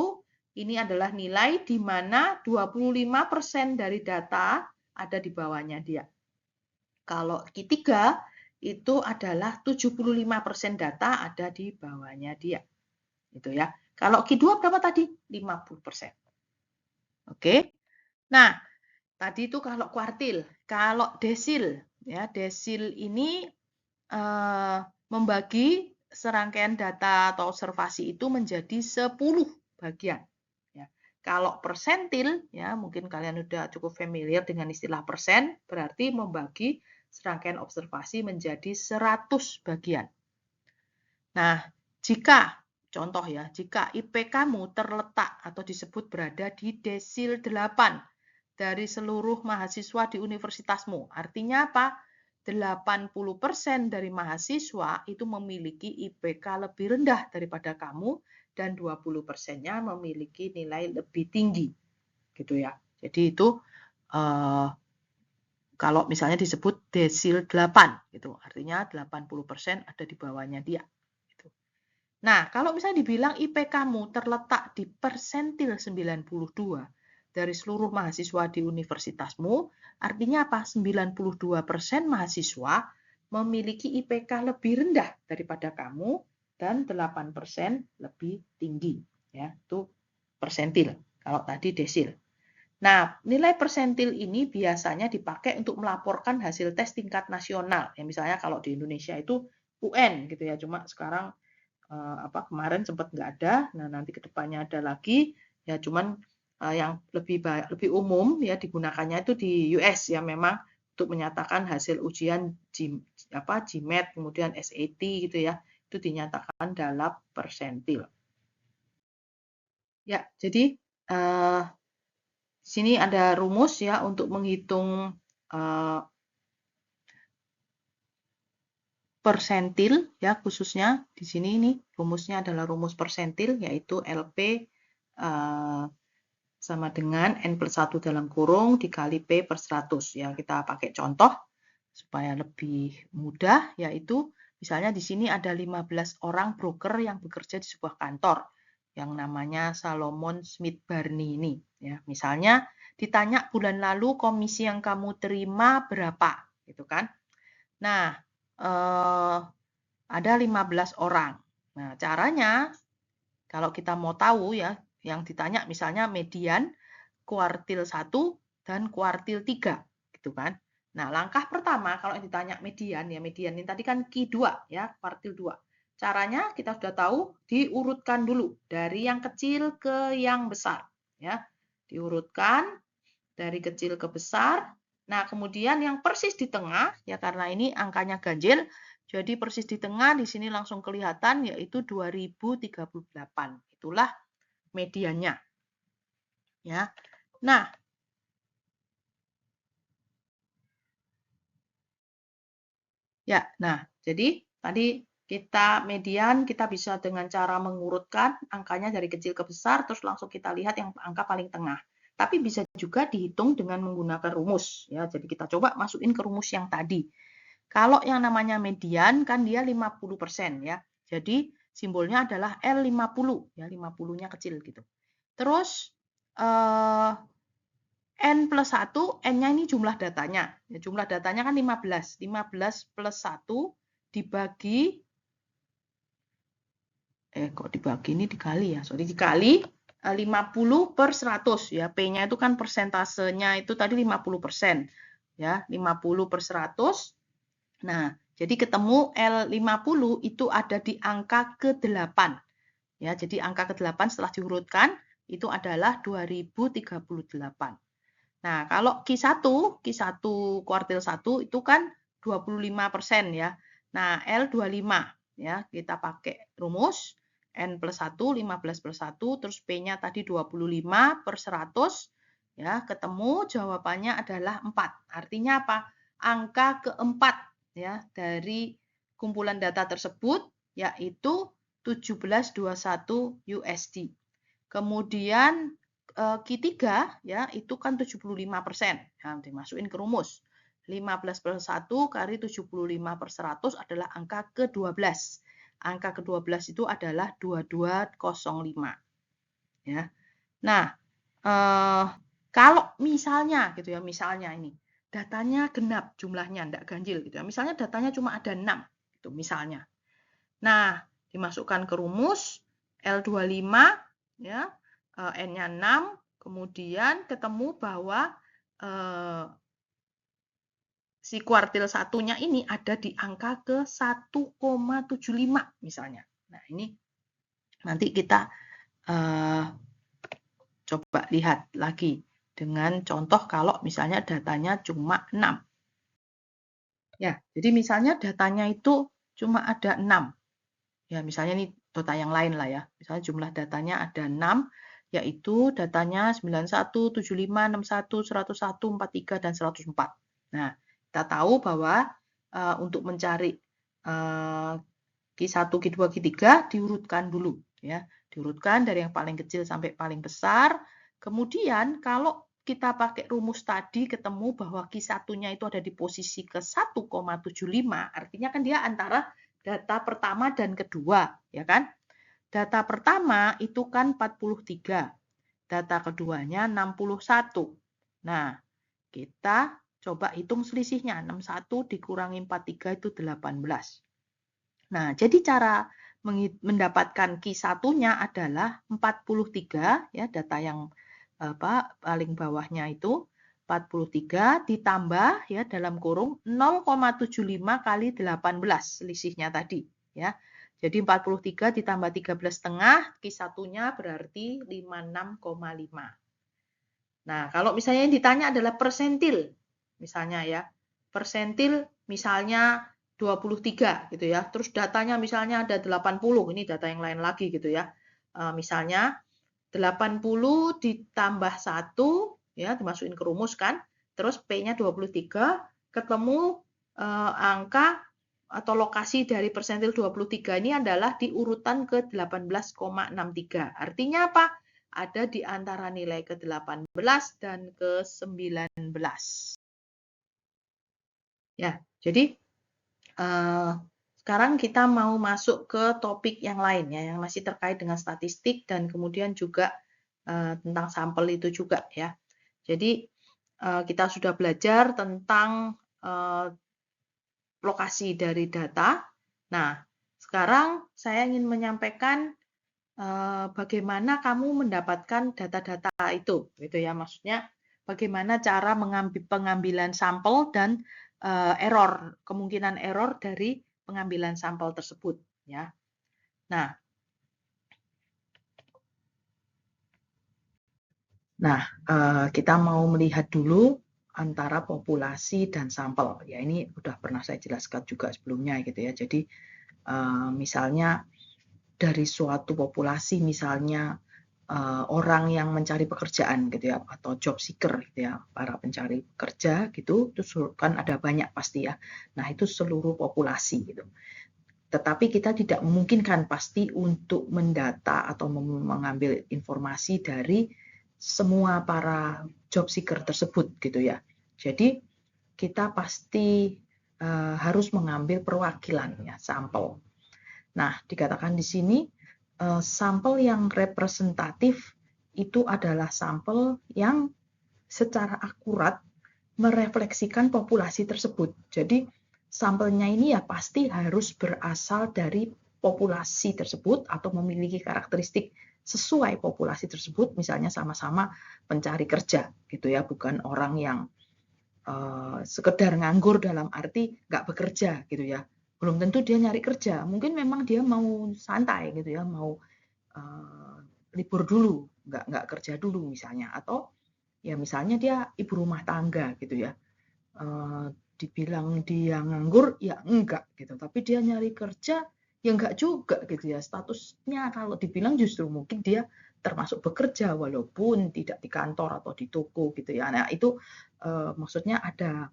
ini adalah nilai di mana 25% dari data ada di bawahnya dia. Kalau Q3 itu adalah 75% data ada di bawahnya dia. Itu ya. Kalau Q2 berapa tadi? 50%. Oke. Nah, tadi itu kalau kuartil. Kalau desil, ya, desil ini membagi serangkaian data atau observasi itu menjadi 10 bagian. Ya. Kalau persentil, ya mungkin kalian sudah cukup familiar dengan istilah persen, berarti membagi serangkaian observasi menjadi 100 bagian. Nah, jika contoh ya, jika IP kamu terletak atau disebut berada di desil 8 dari seluruh mahasiswa di universitasmu, artinya apa? 80% dari mahasiswa itu memiliki IPK lebih rendah daripada kamu dan 20%-nya memiliki nilai lebih tinggi. Gitu ya. Jadi itu kalau misalnya disebut desil 8 gitu, artinya 80% ada di bawahnya dia. Gitu. Nah, kalau misalnya dibilang IP kamu terletak di persentil 92 dari seluruh mahasiswa di universitasmu, artinya apa? 92% mahasiswa memiliki IPK lebih rendah daripada kamu dan 8% lebih tinggi. Ya, itu persentil. Kalau tadi desil. Nah, nilai persentil ini biasanya dipakai untuk melaporkan hasil tes tingkat nasional. Ya, misalnya kalau di Indonesia itu UN gitu ya. Cuma sekarang kemarin sempat nggak ada. Nah, nanti kedepannya ada lagi. Ya, cuman yang lebih umum ya digunakannya itu di US ya memang untuk menyatakan hasil ujian GMAT kemudian SAT gitu ya. Itu dinyatakan dalam persentil. Ya, jadi di sini ada rumus ya untuk menghitung persentil ya, khususnya di sini ini rumusnya adalah rumus persentil, yaitu LP sama dengan N+1 dalam kurung dikali P per 100 ya. Kita pakai contoh supaya lebih mudah, yaitu misalnya di sini ada 15 orang broker yang bekerja di sebuah kantor yang namanya Salomon Smith Barney ini ya. Misalnya ditanya bulan lalu komisi yang kamu terima berapa gitu kan. Nah, ada 15 orang. Nah, caranya kalau kita mau tahu ya, yang ditanya misalnya median kuartil 1 dan kuartil 3 gitu kan. Nah, langkah pertama kalau ditanya median ya, median ini tadi kan Q2 ya, kuartil 2. Caranya kita sudah tahu, diurutkan dulu dari yang kecil ke yang besar ya. Diurutkan dari kecil ke besar. Nah, kemudian yang persis di tengah ya, karena ini angkanya ganjil, jadi persis di tengah di sini langsung kelihatan yaitu 2038. Itulah mediannya. Ya. Nah, jadi tadi kita median, kita bisa dengan cara mengurutkan angkanya dari kecil ke besar, terus langsung kita lihat yang angka paling tengah. Tapi bisa juga dihitung dengan menggunakan rumus. Ya, jadi kita coba masukin ke rumus yang tadi. Kalau yang namanya median kan dia 50% ya. Jadi simbolnya adalah L50 ya, 50-nya kecil gitu. Terus N+1, N-nya ini jumlah datanya. Ya, jumlah datanya kan 15. 15 plus 1 dibagi, kok dibagi ini dikali ya, sorry, dikali 50 per 100 ya. P-nya itu kan persentasenya itu tadi 50%. Ya, 50 per 100. Nah, jadi ketemu L50 itu ada di angka ke-8. Ya, jadi angka ke-8 setelah diurutkan itu adalah 2038. Nah, kalau Q1 kuartil 1 itu kan 25% ya. Nah, L25 ya, kita pakai rumus N+1, 15 per 1, terus P-nya tadi 25 per 100, ya, ketemu jawabannya adalah 4. Artinya apa? Angka keempat ya dari kumpulan data tersebut yaitu 1721 USD. Kemudian Q3 ya itu kan 75%. Nah, dimasukin ke rumus. 15 per 1 kali 75 per 100 adalah angka ke-12. Angka ke-12 itu adalah 2205. Ya. Nah, kalau misalnya gitu ya, misalnya ini datanya genap jumlahnya, enggak ganjil gitu ya. Misalnya datanya cuma ada 6 gitu misalnya. Nah, dimasukkan ke rumus L25 ya, N-nya 6, kemudian ketemu bahwa si kuartil satunya ini ada di angka ke 1,75 misalnya. Nah, ini nanti kita coba lihat lagi dengan contoh kalau misalnya datanya cuma 6. Ya, jadi misalnya datanya itu cuma ada 6. Ya, misalnya ini data yang lain lah ya. Misalnya jumlah datanya ada 6, yaitu datanya 91, 75, 61, 101, 43, dan 104. Nah, kita tahu bahwa untuk mencari Q1, Q2, Q3 diurutkan dulu. Ya, diurutkan dari yang paling kecil sampai paling besar. Kemudian kalau kita pakai rumus tadi ketemu bahwa Q1-nya itu ada di posisi ke 1,75, artinya kan dia antara data pertama dan kedua, ya kan? Data pertama itu kan 43, data keduanya 61. Nah, kita coba hitung selisihnya, 61 dikurangi 43 itu 18. Nah, jadi cara mendapatkan Q1-nya adalah 43, ya, data yang paling bawahnya itu 43 ditambah ya dalam kurung 0,75 kali 18 selisihnya tadi ya. Jadi 43 ditambah 13,5 Q1-nya berarti 56,5. Nah, kalau misalnya yang ditanya adalah persentil misalnya ya. Persentil misalnya 23 gitu ya. Terus datanya misalnya ada 80, ini data yang lain lagi gitu ya. Misalnya 80 ditambah 1 ya, dimasukin ke rumus kan. Terus P-nya 23, ketemu angka atau lokasi dari persentil 23 ini adalah di urutan ke 18,63. Artinya apa? Ada di antara nilai ke-18 dan ke-19. Ya, jadi sekarang kita mau masuk ke topik yang lain ya, yang masih terkait dengan statistik dan kemudian juga tentang sampel itu juga ya. Jadi kita sudah belajar tentang lokasi dari data. Nah, sekarang saya ingin menyampaikan bagaimana kamu mendapatkan data-data itu, gitu ya. Maksudnya bagaimana cara pengambilan sampel dan error, kemungkinan error dari pengambilan sampel tersebut, ya. Nah, kita mau melihat dulu antara populasi dan sampel. Ya, ini udah pernah saya jelaskan juga sebelumnya gitu ya. Jadi misalnya dari suatu populasi, misalnya orang yang mencari pekerjaan gitu ya, atau job seeker gitu ya, para pencari kerja gitu, terus kan ada banyak pasti ya. Nah, itu seluruh populasi gitu. Tetapi kita tidak memungkinkan pasti untuk mendata atau mengambil informasi dari semua para job seeker tersebut gitu ya. Jadi kita pasti harus mengambil perwakilan ya, sampel. Nah, dikatakan di sini sampel yang representatif itu adalah sampel yang secara akurat merefleksikan populasi tersebut. Jadi sampelnya ini ya pasti harus berasal dari populasi tersebut atau memiliki karakteristik sesuai populasi tersebut, misalnya sama-sama pencari kerja gitu ya, bukan orang yang sekedar nganggur dalam arti nggak bekerja gitu ya. Belum tentu dia nyari kerja, mungkin memang dia mau santai gitu ya, mau libur dulu, nggak kerja dulu misalnya, atau ya misalnya dia ibu rumah tangga gitu ya. Dibilang dia nganggur ya enggak gitu, tapi dia nyari kerja ya enggak juga gitu ya. Statusnya kalau dibilang justru mungkin dia termasuk bekerja walaupun tidak di kantor atau di toko gitu ya. Nah, itu maksudnya ada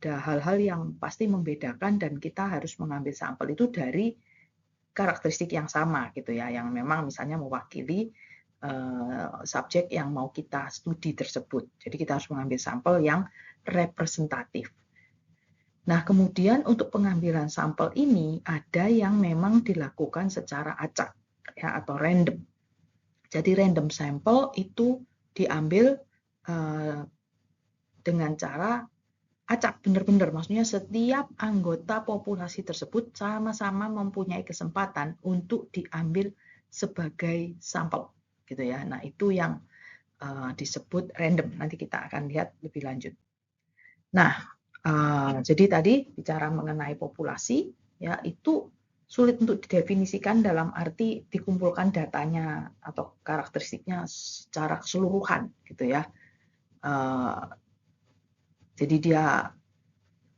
hal-hal yang pasti membedakan dan kita harus mengambil sampel itu dari karakteristik yang sama gitu ya, yang memang misalnya mewakili subjek yang mau kita studi tersebut. Jadi kita harus mengambil sampel yang representatif. Nah, kemudian untuk pengambilan sampel ini ada yang memang dilakukan secara acak ya, atau random. Jadi random sampel itu diambil dengan cara acak, benar-benar. Maksudnya setiap anggota populasi tersebut sama-sama mempunyai kesempatan untuk diambil sebagai sampel, gitu ya. Nah, itu yang disebut random. Nanti kita akan lihat lebih lanjut. Nah, jadi tadi bicara mengenai populasi, ya itu sulit untuk didefinisikan dalam arti dikumpulkan datanya atau karakteristiknya secara keseluruhan, gitu ya. Jadi dia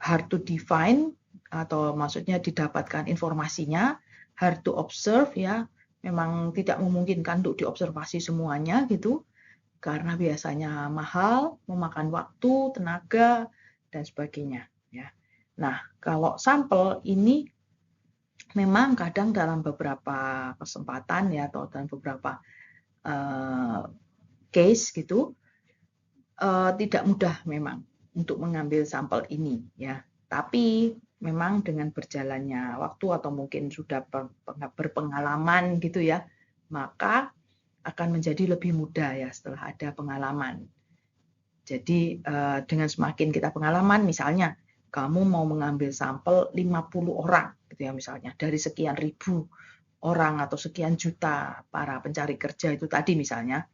hard to define atau maksudnya didapatkan informasinya, hard to observe ya, memang tidak memungkinkan untuk diobservasi semuanya gitu, karena biasanya mahal, memakan waktu, tenaga, dan sebagainya ya. Nah, kalau sampel ini memang kadang dalam beberapa kesempatan ya atau dalam beberapa case gitu tidak mudah memang untuk mengambil sampel ini ya. Tapi memang dengan berjalannya waktu atau mungkin sudah berpengalaman gitu ya, maka akan menjadi lebih mudah ya setelah ada pengalaman. Jadi dengan semakin kita pengalaman, misalnya kamu mau mengambil sampel 50 orang gitu ya misalnya, dari sekian ribu orang atau sekian juta para pencari kerja itu tadi misalnya.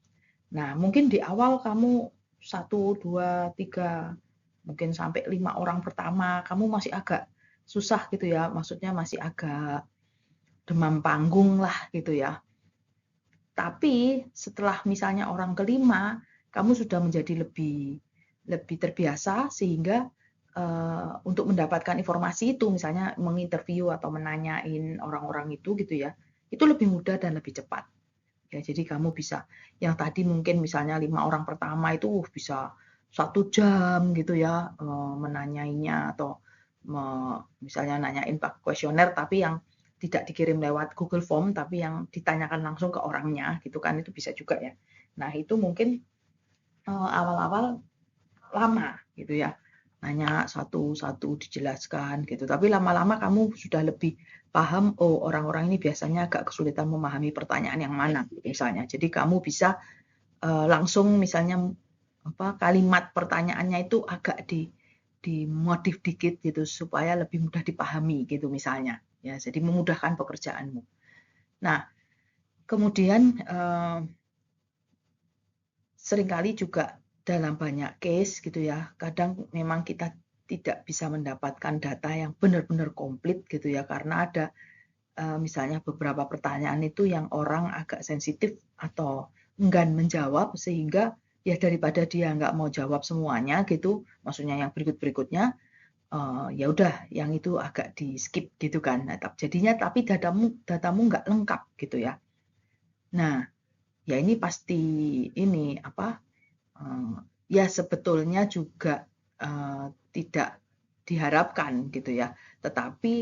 Nah, mungkin di awal kamu 1, 2, 3, mungkin sampai 5 orang pertama, kamu masih agak susah gitu ya, maksudnya masih agak demam panggung lah gitu ya. Tapi setelah misalnya orang kelima, kamu sudah menjadi lebih terbiasa sehingga untuk mendapatkan informasi itu, misalnya menginterview atau menanyain orang-orang itu gitu ya, itu lebih mudah dan lebih cepat. Ya, jadi kamu bisa yang tadi mungkin misalnya 5 orang pertama itu bisa 1 jam gitu ya menanyainya atau misalnya nanyain pakai kuesioner tapi yang tidak dikirim lewat Google Form tapi yang ditanyakan langsung ke orangnya gitu kan, itu bisa juga ya. Nah itu mungkin awal-awal lama gitu ya, nanya satu-satu dijelaskan gitu, tapi lama-lama kamu sudah lebih paham, oh orang-orang ini biasanya agak kesulitan memahami pertanyaan yang mana misalnya, jadi kamu bisa langsung misalnya kalimat pertanyaannya itu agak dimodif dikit gitu supaya lebih mudah dipahami gitu misalnya ya, jadi memudahkan pekerjaanmu. Nah kemudian seringkali juga dalam banyak case gitu ya, kadang memang kita tidak bisa mendapatkan data yang benar-benar komplit gitu ya, karena ada misalnya beberapa pertanyaan itu yang orang agak sensitif atau enggan menjawab, sehingga ya daripada dia nggak mau jawab semuanya gitu, maksudnya yang berikut-berikutnya, ya udah yang itu agak di skip gitu kan. Nah, jadinya tapi datamu nggak lengkap gitu ya. Nah, ya ini pasti ini ya sebetulnya juga tidak diharapkan gitu ya. Tetapi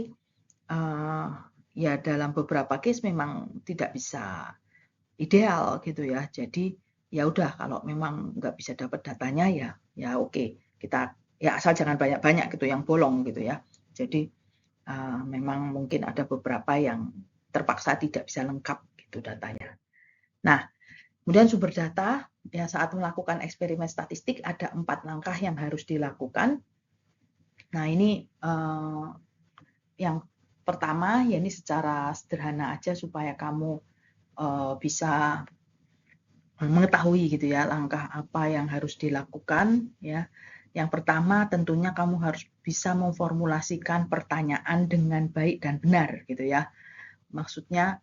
ya dalam beberapa case memang tidak bisa ideal gitu ya. Jadi ya udah kalau memang nggak bisa dapat datanya ya oke, kita ya asal jangan banyak-banyak gitu yang bolong gitu ya. Jadi memang mungkin ada beberapa yang terpaksa tidak bisa lengkap gitu datanya. Nah, kemudian sumber data, ya saat melakukan eksperimen statistik ada 4 langkah yang harus dilakukan. Nah ini yang pertama, ya ini secara sederhana aja supaya kamu bisa mengetahui gitu ya langkah apa yang harus dilakukan ya. Yang pertama tentunya kamu harus bisa memformulasikan pertanyaan dengan baik dan benar gitu ya. Maksudnya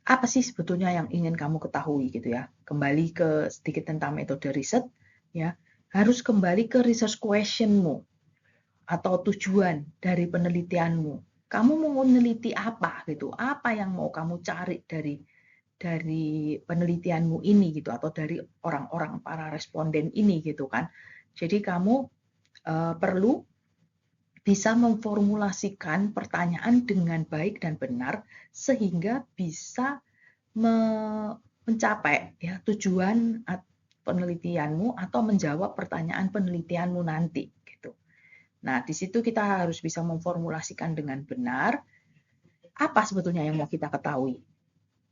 apa sih sebetulnya yang ingin kamu ketahui gitu ya. Kembali ke sedikit tentang metode riset ya. Harus kembali ke research questionmu atau tujuan dari penelitianmu. Kamu mau meneliti apa gitu? Apa yang mau kamu cari dari penelitianmu ini gitu, atau dari orang-orang para responden ini gitu kan. Jadi kamu perlu bisa memformulasikan pertanyaan dengan baik dan benar sehingga bisa mencapai ya tujuan penelitianmu atau menjawab pertanyaan penelitianmu nanti gitu. Nah, di situ kita harus bisa memformulasikan dengan benar apa sebetulnya yang mau kita ketahui.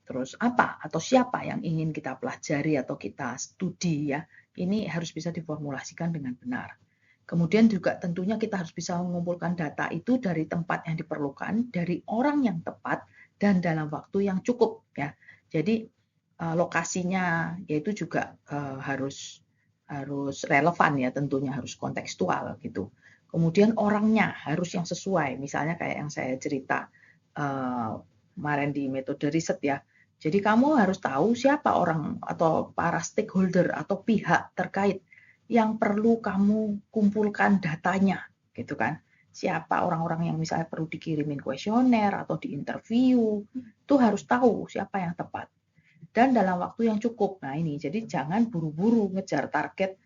Terus apa atau siapa yang ingin kita pelajari atau kita studi ya. Ini harus bisa diformulasikan dengan benar. Kemudian juga tentunya kita harus bisa mengumpulkan data itu dari tempat yang diperlukan, dari orang yang tepat, dan dalam waktu yang cukup ya. Jadi lokasinya yaitu juga harus relevan ya, tentunya harus kontekstual gitu. Kemudian orangnya harus yang sesuai, misalnya kayak yang saya cerita kemarin di metode riset ya. Jadi kamu harus tahu siapa orang atau para stakeholder atau pihak terkait yang perlu kamu kumpulkan datanya gitu kan. Siapa orang-orang yang misalnya perlu dikirimin kuesioner atau diinterview, itu harus tahu siapa yang tepat. Dan dalam waktu yang cukup. Nah ini, jadi jangan buru-buru ngejar target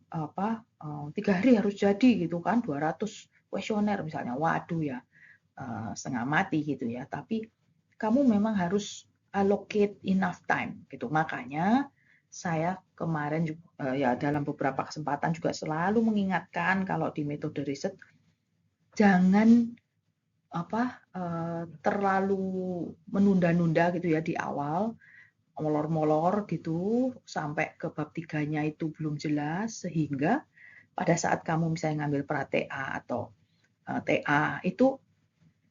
3 hari harus jadi gitu kan, 200 kuesioner misalnya. Waduh ya, setengah mati gitu ya. Tapi kamu memang harus allocate enough time gitu. Makanya saya kemarin juga, ya dalam beberapa kesempatan juga selalu mengingatkan kalau di metode riset jangan terlalu menunda-nunda gitu ya di awal, molor-molor gitu sampai ke bab 3-nya itu belum jelas, sehingga pada saat kamu misalnya ngambil pra-TA atau TA itu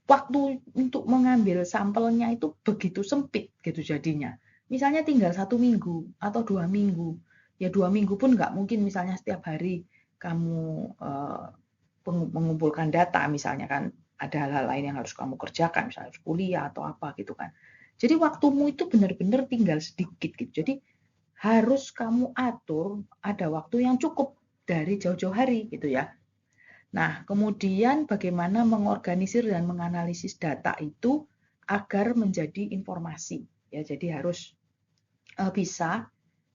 waktu untuk mengambil sampelnya itu begitu sempit gitu jadinya. Misalnya tinggal 1 minggu atau 2 minggu. Ya 2 minggu pun nggak mungkin misalnya setiap hari kamu mengumpulkan data, misalnya kan ada hal-hal lain yang harus kamu kerjakan, misalnya harus kuliah atau apa gitu kan. Jadi waktumu itu benar-benar tinggal sedikit gitu. Jadi harus kamu atur ada waktu yang cukup dari jauh-jauh hari gitu ya. Nah, kemudian bagaimana mengorganisir dan menganalisis data itu agar menjadi informasi. Ya, jadi harus bisa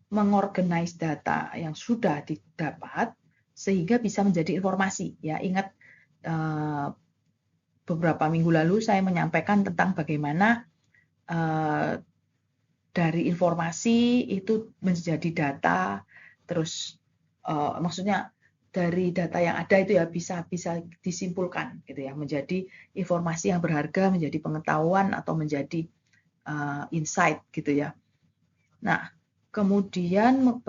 mengorganize data yang sudah didapat sehingga bisa menjadi informasi. Ya, ingat beberapa minggu lalu saya menyampaikan tentang bagaimana dari informasi itu menjadi data, terus maksudnya dari data yang ada itu ya bisa disimpulkan gitu ya, menjadi informasi yang berharga, menjadi pengetahuan atau menjadi insight gitu ya. Nah, kemudian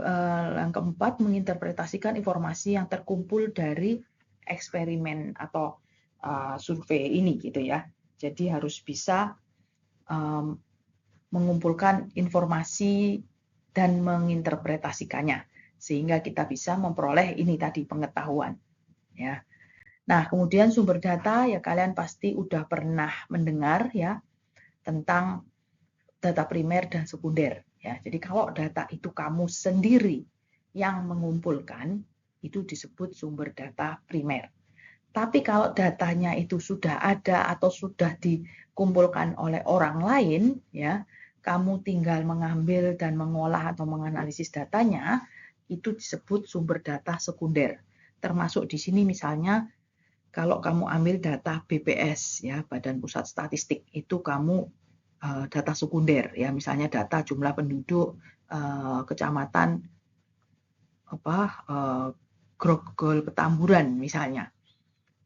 yang keempat, menginterpretasikan informasi yang terkumpul dari eksperimen atau survei ini gitu ya. Jadi harus bisa mengumpulkan informasi dan menginterpretasikannya sehingga kita bisa memperoleh ini tadi pengetahuan ya. Nah, kemudian sumber data ya kalian pasti udah pernah mendengar ya tentang data primer dan sekunder ya. Jadi kalau data itu kamu sendiri yang mengumpulkan itu disebut sumber data primer. Tapi kalau datanya itu sudah ada atau sudah dikumpulkan oleh orang lain ya, kamu tinggal mengambil dan mengolah atau menganalisis datanya, itu disebut sumber data sekunder. Termasuk di sini misalnya kalau kamu ambil data BPS ya, Badan Pusat Statistik, itu kamu data sekunder ya, misalnya data jumlah penduduk kecamatan Grogol Petamburan misalnya.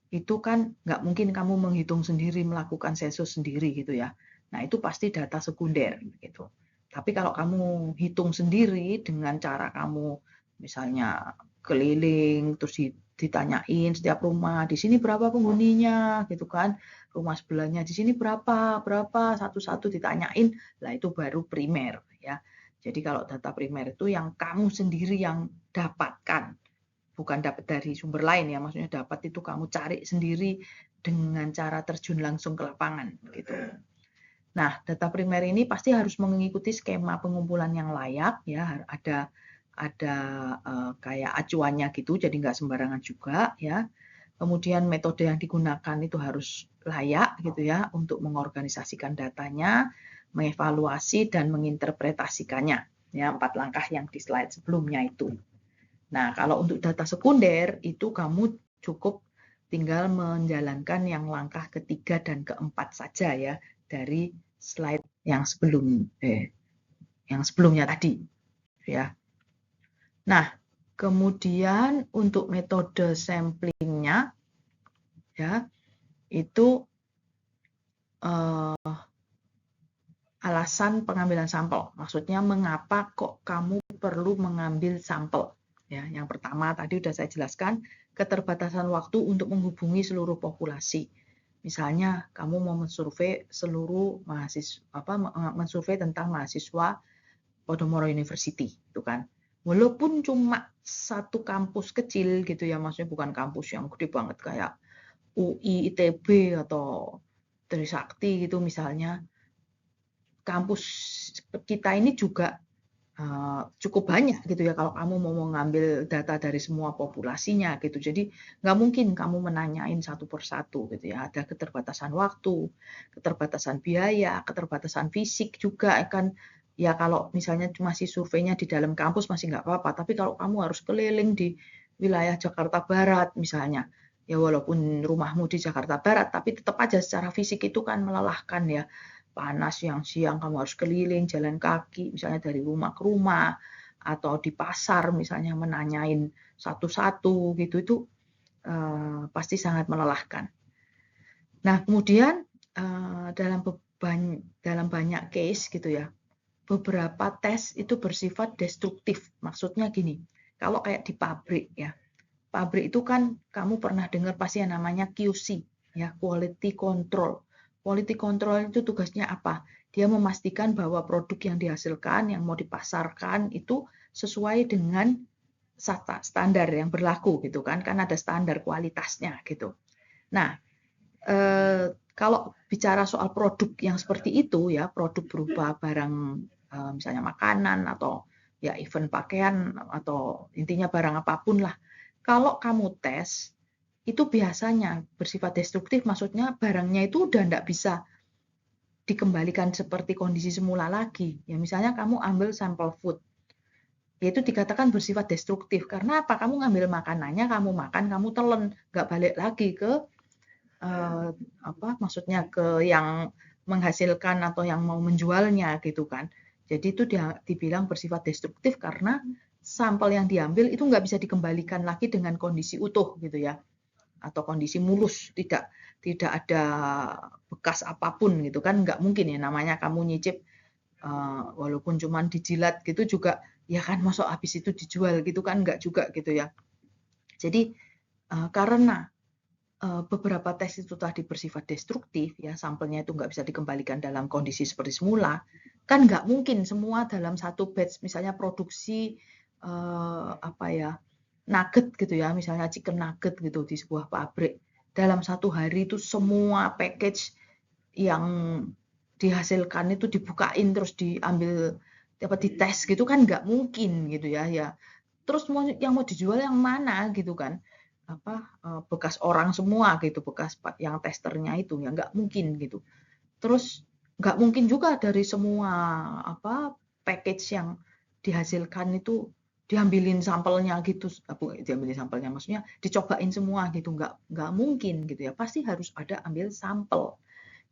Itu kan nggak mungkin kamu menghitung sendiri, melakukan sensus sendiri gitu ya. Nah, itu pasti data sekunder gitu. Tapi kalau kamu hitung sendiri dengan cara kamu misalnya keliling terus ditanyain setiap rumah, di sini berapa penghuninya gitu kan. Rumah sebelahnya di sini berapa, satu-satu ditanyain. Lah itu baru primer ya. Jadi kalau data primer itu yang kamu sendiri yang dapatkan, bukan dapat dari sumber lain ya, maksudnya dapat itu kamu cari sendiri dengan cara terjun langsung ke lapangan gitu. Nah, data primer ini pasti harus mengikuti skema pengumpulan yang layak ya, ada kayak acuannya gitu, jadi nggak sembarangan juga ya. Kemudian metode yang digunakan itu harus layak gitu ya untuk mengorganisasikan datanya, mengevaluasi dan menginterpretasikannya. Ya, 4 langkah yang di slide sebelumnya itu. Nah, kalau untuk data sekunder itu kamu cukup tinggal menjalankan yang langkah ketiga dan keempat saja ya dari slide yang sebelumnya tadi ya. Nah, kemudian untuk metode samplingnya ya itu alasan pengambilan sampel. Maksudnya mengapa kok kamu perlu mengambil sampel? Ya, yang pertama tadi sudah saya jelaskan, keterbatasan waktu untuk menghubungi seluruh populasi. Misalnya kamu mau mensurvei seluruh mahasiswa mensurvei tentang mahasiswa Podomoro University, itu kan. Walaupun cuma satu kampus kecil gitu ya, maksudnya bukan kampus yang gede banget kayak UI, ITB atau Trisakti gitu misalnya. Kampus kita ini juga cukup banyak gitu ya kalau kamu mau mengambil data dari semua populasinya gitu. Jadi nggak mungkin kamu menanyain satu persatu gitu ya. Ada keterbatasan waktu, keterbatasan biaya, keterbatasan fisik juga kan. Ya kalau misalnya masih surveinya di dalam kampus masih nggak apa-apa. Tapi kalau kamu harus keliling di wilayah Jakarta Barat misalnya, ya walaupun rumahmu di Jakarta Barat, tapi tetap aja secara fisik itu kan melelahkan ya. Panas siang kamu harus keliling jalan kaki misalnya dari rumah ke rumah atau di pasar misalnya menanyain satu-satu gitu itu pasti sangat melelahkan. Nah, kemudian dalam banyak case gitu ya, beberapa tes itu bersifat destruktif. Maksudnya gini, kalau kayak di pabrik ya, pabrik itu kan kamu pernah dengar pasti yang namanya QC ya, quality control. Quality control itu tugasnya apa? Dia memastikan bahwa produk yang dihasilkan, yang mau dipasarkan itu sesuai dengan standar yang berlaku gitu kan ada standar kualitasnya gitu. Nah, kalau bicara soal produk yang seperti itu ya, produk berupa barang misalnya makanan atau ya event pakaian atau intinya barang apapun lah. Kalau kamu tes itu biasanya bersifat destruktif, maksudnya barangnya itu udah enggak bisa dikembalikan seperti kondisi semula lagi. Ya misalnya kamu ambil sampel food, yaitu dikatakan bersifat destruktif. Karena apa? Kamu ngambil makanannya, kamu makan, kamu telan, nggak balik lagi ke maksudnya ke yang menghasilkan atau yang mau menjualnya gitu kan. Jadi itu dibilang bersifat destruktif karena sampel yang diambil itu nggak bisa dikembalikan lagi dengan kondisi utuh gitu ya, atau kondisi mulus, tidak ada bekas apapun gitu kan, nggak mungkin ya, namanya kamu nyicip walaupun cuman dijilat gitu juga ya kan, masuk habis itu dijual gitu kan, nggak juga gitu ya. Jadi karena beberapa tes itu tadi bersifat destruktif ya, sampelnya itu nggak bisa dikembalikan dalam kondisi seperti semula, kan nggak mungkin semua dalam satu batch, misalnya produksi nugget gitu ya, misalnya chicken nugget gitu di sebuah pabrik, dalam satu hari itu semua package yang dihasilkan itu dibukain terus diambil dites gitu kan, nggak mungkin gitu ya. Terus yang mau dijual yang mana gitu kan, bekas orang semua gitu, bekas yang testernya itu ya, nggak mungkin gitu. Terus nggak mungkin juga dari semua package yang dihasilkan itu diambilin sampelnya gitu, diambilin sampelnya, maksudnya dicobain semua gitu, nggak mungkin gitu ya, pasti harus ada ambil sampel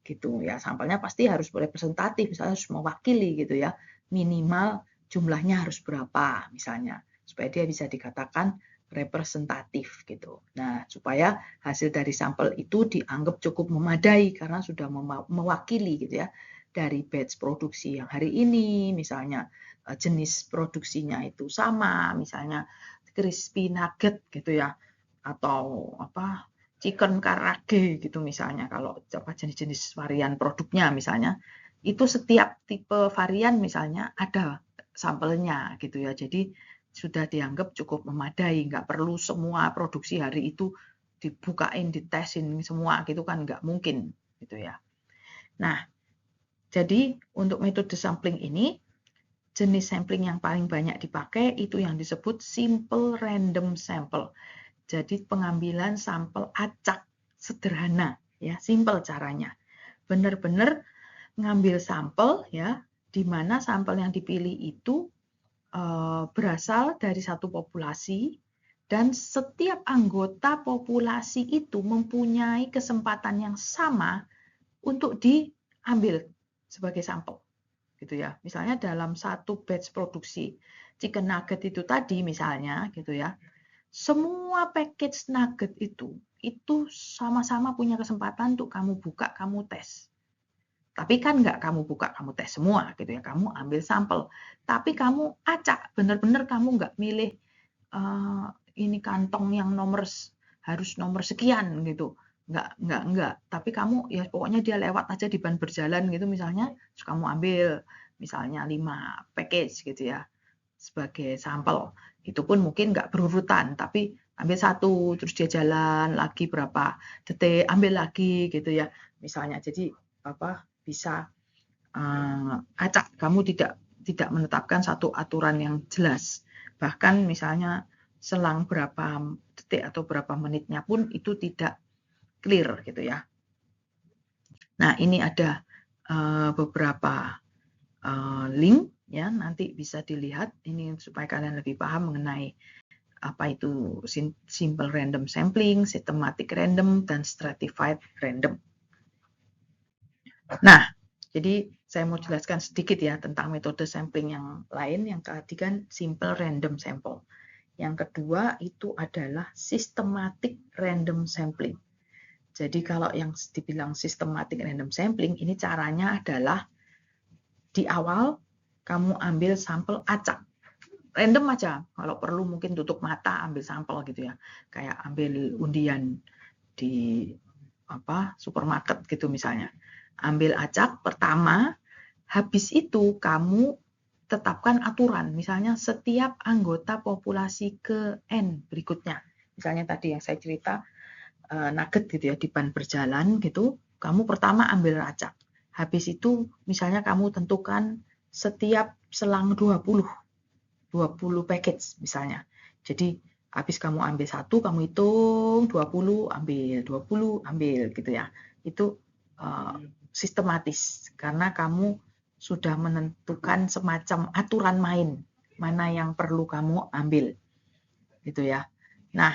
gitu ya, sampelnya pasti harus representatif, misalnya harus mewakili gitu ya, minimal jumlahnya harus berapa misalnya, supaya dia bisa dikatakan representatif gitu. Nah, supaya hasil dari sampel itu dianggap cukup memadai karena sudah mewakili gitu ya, dari batch produksi yang hari ini, misalnya jenis produksinya itu sama, misalnya crispy nugget gitu ya, atau chicken karage gitu misalnya, kalau jenis-jenis varian produknya misalnya, itu setiap tipe varian misalnya ada sampelnya gitu ya, jadi sudah dianggap cukup memadai, nggak perlu semua produksi hari itu dibukain, ditesin semua gitu kan, nggak mungkin gitu ya. Nah, jadi untuk metode sampling ini, jenis sampling yang paling banyak dipakai itu yang disebut simple random sample. Jadi pengambilan sampel acak sederhana ya, simple caranya. Benar-benar ngambil sampel ya, di mana sampel yang dipilih itu berasal dari satu populasi dan setiap anggota populasi itu mempunyai kesempatan yang sama untuk diambil sebagai sampel gitu ya. Misalnya dalam satu batch produksi chicken nugget itu tadi misalnya gitu ya, semua package nugget itu sama-sama punya kesempatan untuk kamu buka, kamu tes. Tapi kan nggak kamu buka, kamu tes semua gitu ya, kamu ambil sampel. Tapi kamu acak, benar-benar kamu nggak milih ini kantong yang harus nomor sekian gitu. Nggak. Tapi kamu ya pokoknya dia lewat aja di ban berjalan gitu misalnya, terus kamu ambil misalnya 5 package gitu ya sebagai sampel. Itu pun mungkin nggak berurutan, tapi ambil satu, terus dia jalan lagi berapa detik, ambil lagi gitu ya. Misalnya, jadi bisa acak, kamu tidak menetapkan satu aturan yang jelas. Bahkan misalnya selang berapa detik atau berapa menitnya pun itu tidak clear gitu ya. Nah, ini ada beberapa link ya, nanti bisa dilihat ini supaya kalian lebih paham mengenai apa itu simple random sampling, systematic random, dan stratified random. Nah, jadi saya mau jelaskan sedikit ya tentang metode sampling yang lain. Yang tadi kan simple random sample. Yang kedua itu adalah systematic random sampling. Jadi kalau yang dibilang systematic random sampling, ini caranya adalah di awal kamu ambil sampel acak. Random aja, kalau perlu mungkin tutup mata ambil sampel gitu ya. Kayak ambil undian di supermarket gitu misalnya. Ambil acak pertama, habis itu kamu tetapkan aturan, misalnya setiap anggota populasi ke N berikutnya. Misalnya tadi yang saya cerita, nugget gitu ya, di ban berjalan gitu, kamu pertama ambil acak. Habis itu misalnya kamu tentukan setiap selang 20 package misalnya. Jadi habis kamu ambil satu, kamu hitung 20, ambil 20, ambil gitu ya. Itu sistematis karena kamu sudah menentukan semacam aturan main, mana yang perlu kamu ambil gitu ya. Nah,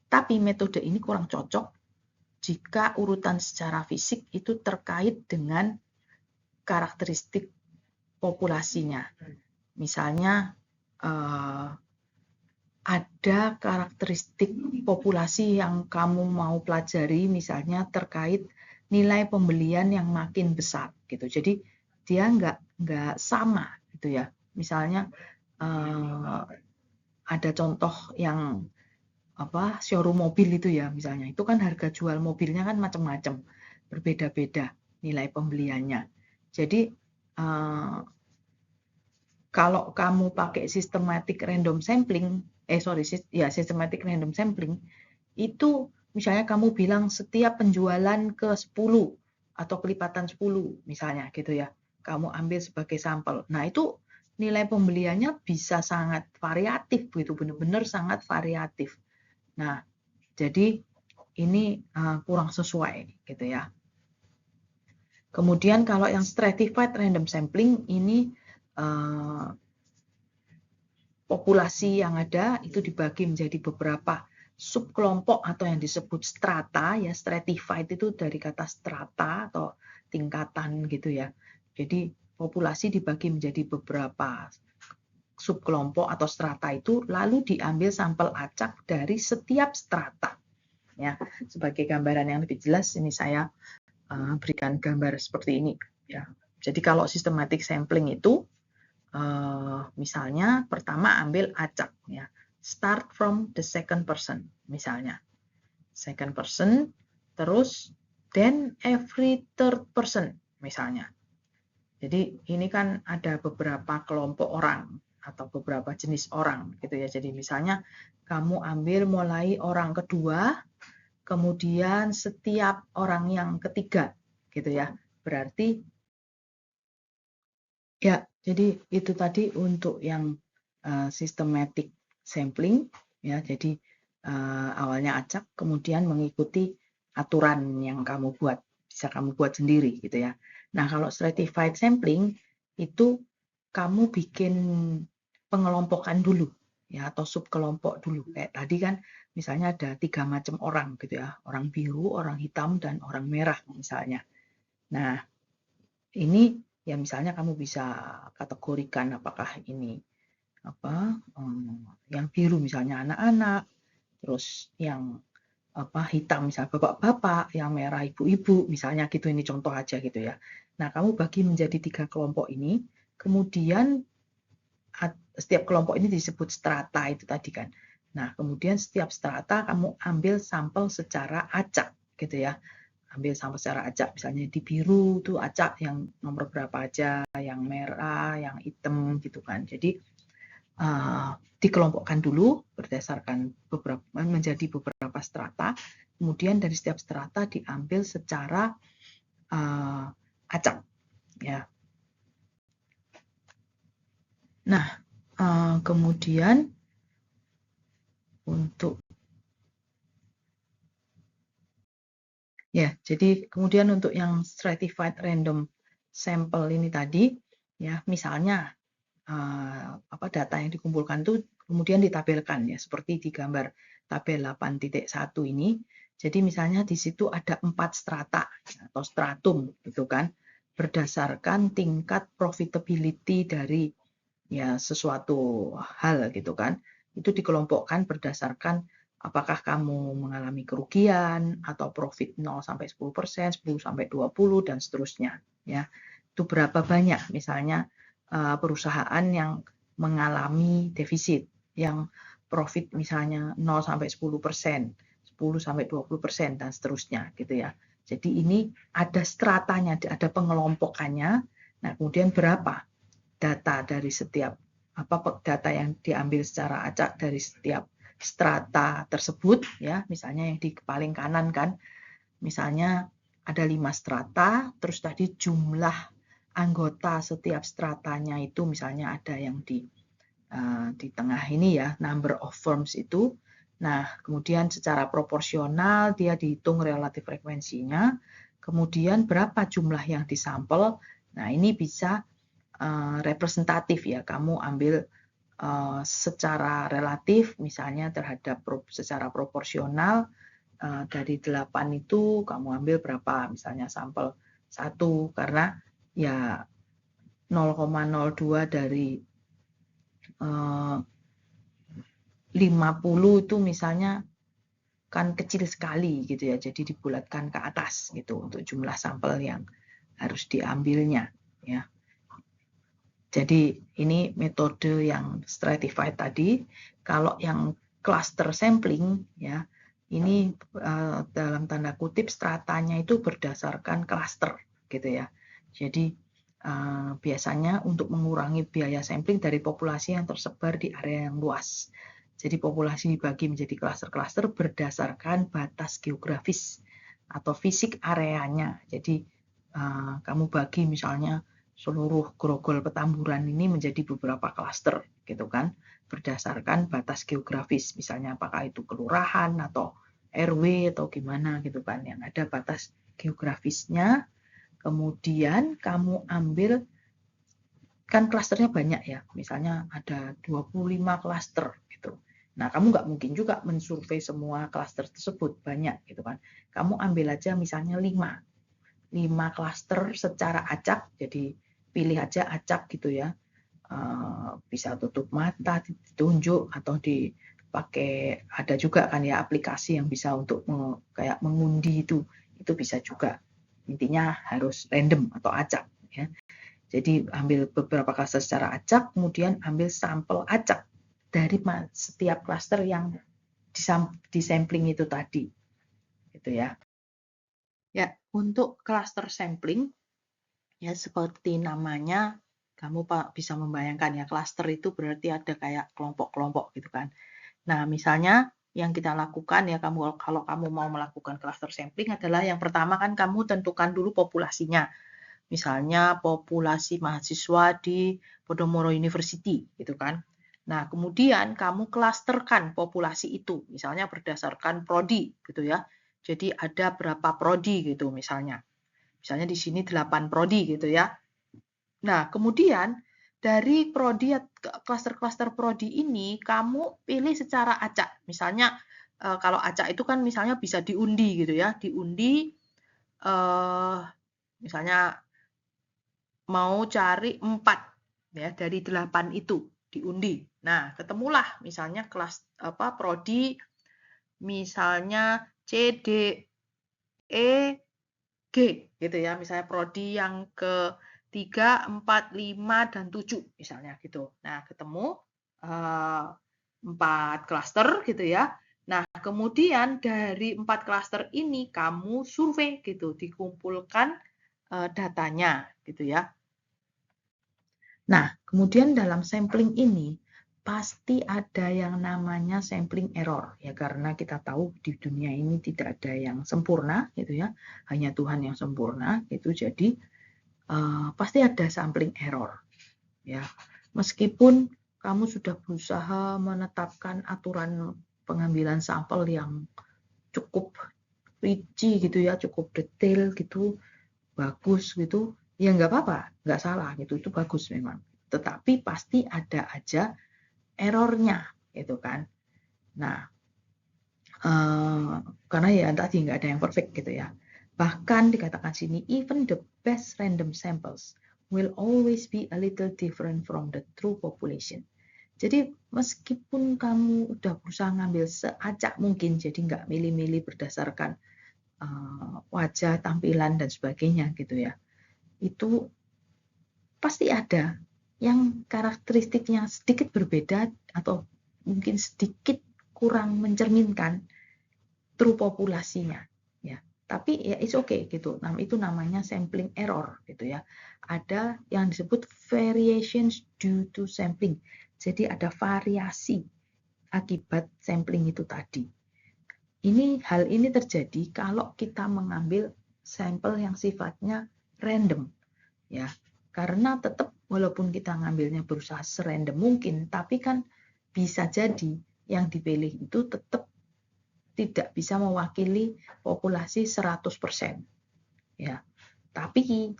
tapi metode ini kurang cocok jika urutan secara fisik itu terkait dengan karakteristik populasinya. Misalnya ada karakteristik populasi yang kamu mau pelajari, misalnya terkait nilai pembelian yang makin besar gitu. Jadi dia nggak sama gitu ya. Misalnya ada contoh yang showroom mobil itu ya, misalnya itu kan harga jual mobilnya kan macam-macam, berbeda-beda nilai pembeliannya. Jadi kalau kamu pakai systematic random sampling, systematic random sampling, itu misalnya kamu bilang setiap penjualan ke 10 atau kelipatan 10 misalnya gitu ya, kamu ambil sebagai sampel. Nah itu nilai pembeliannya bisa sangat variatif gitu, benar-benar sangat variatif. Nah jadi ini kurang sesuai gitu ya. Kemudian kalau yang stratified random sampling ini populasi yang ada itu dibagi menjadi beberapa subkelompok atau yang disebut strata ya. Stratified itu dari kata strata atau tingkatan gitu ya. Jadi populasi dibagi menjadi beberapa subkelompok atau strata itu, lalu diambil sampel acak dari setiap strata ya. Sebagai gambaran yang lebih jelas ini saya berikan gambar seperti ini ya. Jadi kalau systematic sampling itu misalnya pertama ambil acak ya, start from the second person misalnya, second person, terus then every third person misalnya. Jadi ini kan ada beberapa kelompok orang atau beberapa jenis orang gitu ya. Jadi misalnya kamu ambil mulai orang kedua, kemudian setiap orang yang ketiga gitu ya. Berarti ya, jadi itu tadi untuk yang systematic sampling ya. Jadi awalnya acak, kemudian mengikuti aturan yang kamu buat, bisa kamu buat sendiri gitu ya. Nah, kalau stratified sampling itu kamu bikin pengelompokan dulu ya, atau subkelompok dulu. Kayak tadi kan misalnya ada 3 macam orang gitu ya, orang biru, orang hitam, dan orang merah misalnya. Nah, ini ya misalnya kamu bisa kategorikan apakah ini yang biru misalnya anak-anak, terus yang hitam misalnya bapak-bapak, yang merah ibu-ibu misalnya gitu. Ini contoh aja gitu ya. Nah, kamu bagi menjadi 3 kelompok ini, kemudian setiap kelompok ini disebut strata itu tadi kan. Nah, kemudian setiap strata kamu ambil sampel secara acak gitu ya. Ambil sampel secara acak, misalnya di biru tuh acak yang nomor berapa aja, yang merah, yang hitam gitu kan. Jadi dikelompokkan dulu berdasarkan menjadi beberapa strata, kemudian dari setiap strata diambil secara acak ya. Nah, kemudian untuk ya, jadi kemudian untuk yang stratified random sample ini tadi ya, misalnya data yang dikumpulkan itu kemudian ditabelkan ya, seperti di gambar tabel 8.1 ini. Jadi misalnya di situ ada 4 strata atau stratum gitu kan, berdasarkan tingkat profitability dari ya sesuatu hal gitu kan. Itu dikelompokkan berdasarkan apakah kamu mengalami kerugian atau profit 0 sampai 10%, 10 sampai 20 dan seterusnya ya. Itu berapa banyak misalnya perusahaan yang mengalami defisit, yang profit misalnya 0 sampai 10%, 10 sampai 20% dan seterusnya gitu ya. Jadi ini ada stratanya, ada pengelompokannya. Nah, kemudian berapa data dari setiap data yang diambil secara acak dari setiap strata tersebut ya. Misalnya yang di paling kanan kan, misalnya ada 5 strata, terus tadi jumlah anggota setiap stratanya itu misalnya ada yang di tengah ini ya, number of firms itu. Nah, kemudian secara proporsional dia dihitung relatif frekuensinya, kemudian berapa jumlah yang disampel. Nah, ini bisa representatif ya, kamu ambil secara relatif misalnya terhadap secara proporsional dari 8 itu kamu ambil berapa, misalnya sampel 1, karena ya 0,02 dari 50 itu misalnya kan kecil sekali gitu ya, jadi dibulatkan ke atas gitu untuk jumlah sampel yang harus diambilnya ya. Jadi ini metode yang stratified tadi. Kalau yang cluster sampling ya, ini dalam tanda kutip stratanya itu berdasarkan cluster gitu ya. Jadi biasanya untuk mengurangi biaya sampling dari populasi yang tersebar di area yang luas. Jadi populasi dibagi menjadi klaster-klaster berdasarkan batas geografis atau fisik areanya. Jadi kamu bagi misalnya seluruh Grogol Petamburan ini menjadi beberapa klaster gitu kan, berdasarkan batas geografis, misalnya apakah itu kelurahan atau RW atau gimana gitu kan, yang ada batas geografisnya. Kemudian kamu ambil, kan klasternya banyak ya, misalnya ada 25 klaster gitu. Nah, kamu nggak mungkin juga mensurvei semua klaster tersebut, banyak gitu kan. Kamu ambil aja misalnya 5 klaster secara acak, jadi pilih aja acak gitu ya. Bisa tutup mata, ditunjuk, atau dipakai, ada juga kan ya aplikasi yang bisa untuk kayak mengundi itu bisa juga. Intinya harus random atau acak ya. Jadi ambil beberapa klaster secara acak, kemudian ambil sampel acak dari setiap klaster yang disampling itu tadi, gitu ya. Ya, untuk klaster sampling, ya seperti namanya, kamu bisa membayangkan ya, klaster itu berarti ada kayak kelompok-kelompok gitu kan. Nah, misalnya yang kita lakukan ya, kalau kamu mau melakukan klaster sampling adalah yang pertama kan kamu tentukan dulu populasinya. Misalnya populasi mahasiswa di Podomoro University gitu kan. Nah, kemudian kamu klasterkan populasi itu, misalnya berdasarkan prodi gitu ya. Jadi ada berapa prodi gitu misalnya. Misalnya di sini 8 prodi gitu ya. Nah, kemudian dari prodi, klaster-klaster prodi ini kamu pilih secara acak. Misalnya kalau acak itu kan misalnya bisa diundi gitu ya, diundi misalnya mau cari 4 ya dari 8 itu diundi. Nah, ketemulah misalnya prodi misalnya C, D, E, G gitu ya. Misalnya prodi yang ke 3, 4, 5 dan 7 misalnya gitu. Nah, ketemu 4 klaster gitu ya. Nah, kemudian dari 4 klaster ini kamu survei gitu, dikumpulkan datanya gitu ya. Nah, kemudian dalam sampling ini pasti ada yang namanya sampling error ya, karena kita tahu di dunia ini tidak ada yang sempurna gitu ya, hanya Tuhan yang sempurna gitu. Jadi pasti ada sampling error ya. Meskipun kamu sudah berusaha menetapkan aturan pengambilan sampel yang cukup rinci gitu ya, cukup detail gitu, bagus gitu, ya nggak apa-apa, nggak salah gitu, itu bagus memang. Tetapi pasti ada aja errornya gitu kan. Nah, karena ya tadi nggak ada yang perfect gitu ya. Bahkan dikatakan sini, even the best random samples will always be a little different from the true population. Jadi meskipun kamu udah berusaha ngambil seacak mungkin, jadi nggak milih-milih berdasarkan wajah, tampilan, dan sebagainya gitu ya, itu pasti ada yang karakteristiknya sedikit berbeda atau mungkin sedikit kurang mencerminkan true populasinya ya. Tapi ya it's okay gitu. Itu namanya sampling error gitu ya. Ada yang disebut variations due to sampling. Jadi ada variasi akibat sampling itu tadi. Hal ini terjadi kalau kita mengambil sampel yang sifatnya random ya. Karena tetap walaupun kita ngambilnya berusaha serandom mungkin, tapi kan bisa jadi yang dipilih itu tetap tidak bisa mewakili populasi 100%. Ya. Tapi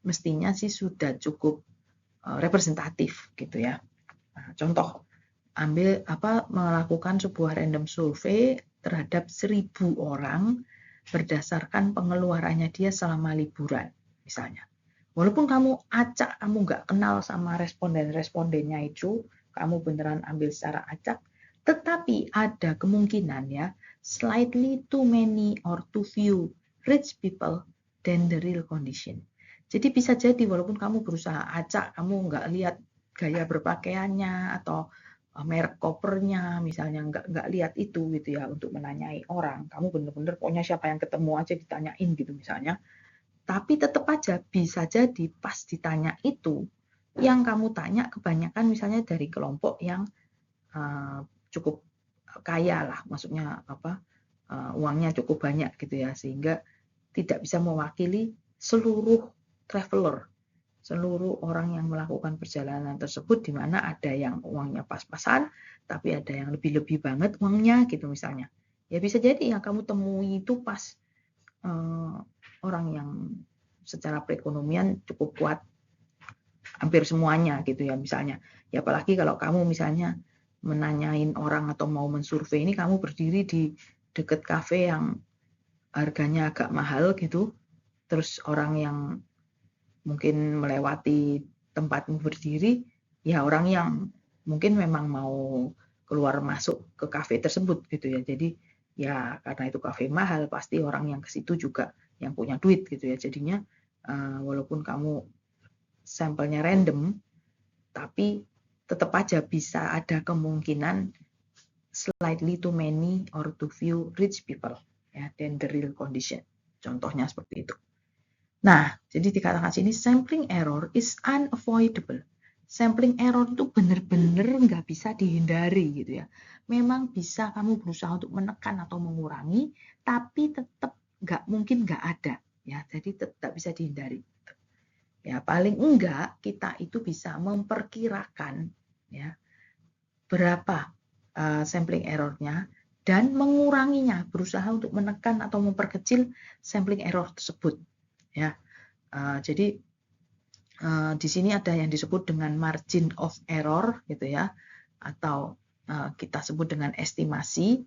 mestinya sih sudah cukup representatif gitu ya. Nah, contoh melakukan sebuah random survey terhadap 1.000 orang berdasarkan pengeluarannya dia selama liburan, misalnya. Walaupun kamu acak, kamu nggak kenal sama responden-respondennya itu, kamu beneran ambil secara acak, tetapi ada kemungkinan ya, slightly too many or too few rich people than the real condition. Jadi bisa jadi walaupun kamu berusaha acak, kamu nggak lihat gaya berpakaiannya atau merek kopernya, misalnya nggak lihat itu gitu ya untuk menanyai orang. Kamu bener-bener pokoknya siapa yang ketemu aja ditanyain gitu misalnya. Tapi tetap aja bisa jadi pas ditanya itu, yang kamu tanya kebanyakan misalnya dari kelompok yang cukup kaya lah, maksudnya uangnya cukup banyak gitu ya, sehingga tidak bisa mewakili seluruh traveler, seluruh orang yang melakukan perjalanan tersebut, di mana ada yang uangnya pas-pasan, tapi ada yang lebih-lebih banget uangnya gitu misalnya. Ya bisa jadi yang kamu temui itu pas orang yang secara perekonomian cukup kuat, hampir semuanya gitu ya misalnya. Ya apalagi kalau kamu misalnya menanyain orang atau mau mensurvei ini, kamu berdiri di deket kafe yang harganya agak mahal gitu, terus orang yang mungkin melewati tempatmu berdiri, ya orang yang mungkin memang mau keluar masuk ke kafe tersebut gitu ya. Jadi ya karena itu kafe mahal, pasti orang yang ke situ juga yang punya duit gitu ya. Jadinya walaupun kamu sampelnya random, tapi tetap aja bisa ada kemungkinan slightly too many or too few rich people ya, than the real condition. Contohnya seperti itu. Nah, jadi dikatakan sini sampling error is unavoidable. Sampling error itu benar-benar nggak bisa dihindari gitu ya. Memang bisa kamu berusaha untuk menekan atau mengurangi, tapi tetap mungkin nggak ada ya. Jadi tetap bisa dihindari. Ya, paling enggak kita itu bisa memperkirakan ya berapa sampling errornya dan menguranginya, berusaha untuk menekan atau memperkecil sampling error tersebut. Ya, jadi di sini ada yang disebut dengan margin of error gitu ya, atau kita sebut dengan estimasi.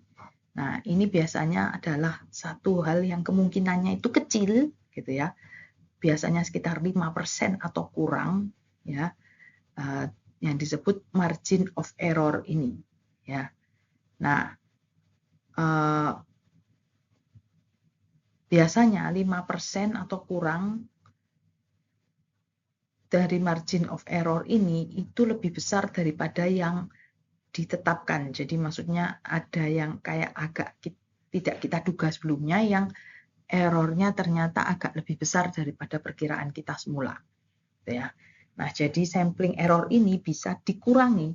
Nah, ini biasanya adalah satu hal yang kemungkinannya itu kecil gitu ya, biasanya sekitar 5% atau kurang ya, yang disebut margin of error ini ya. Nah, biasanya 5% atau kurang dari margin of error ini itu lebih besar daripada yang ditetapkan. Jadi maksudnya ada yang kayak agak tidak kita duga sebelumnya, yang errornya ternyata agak lebih besar daripada perkiraan kita semula. Ya. Nah, jadi sampling error ini bisa dikurangi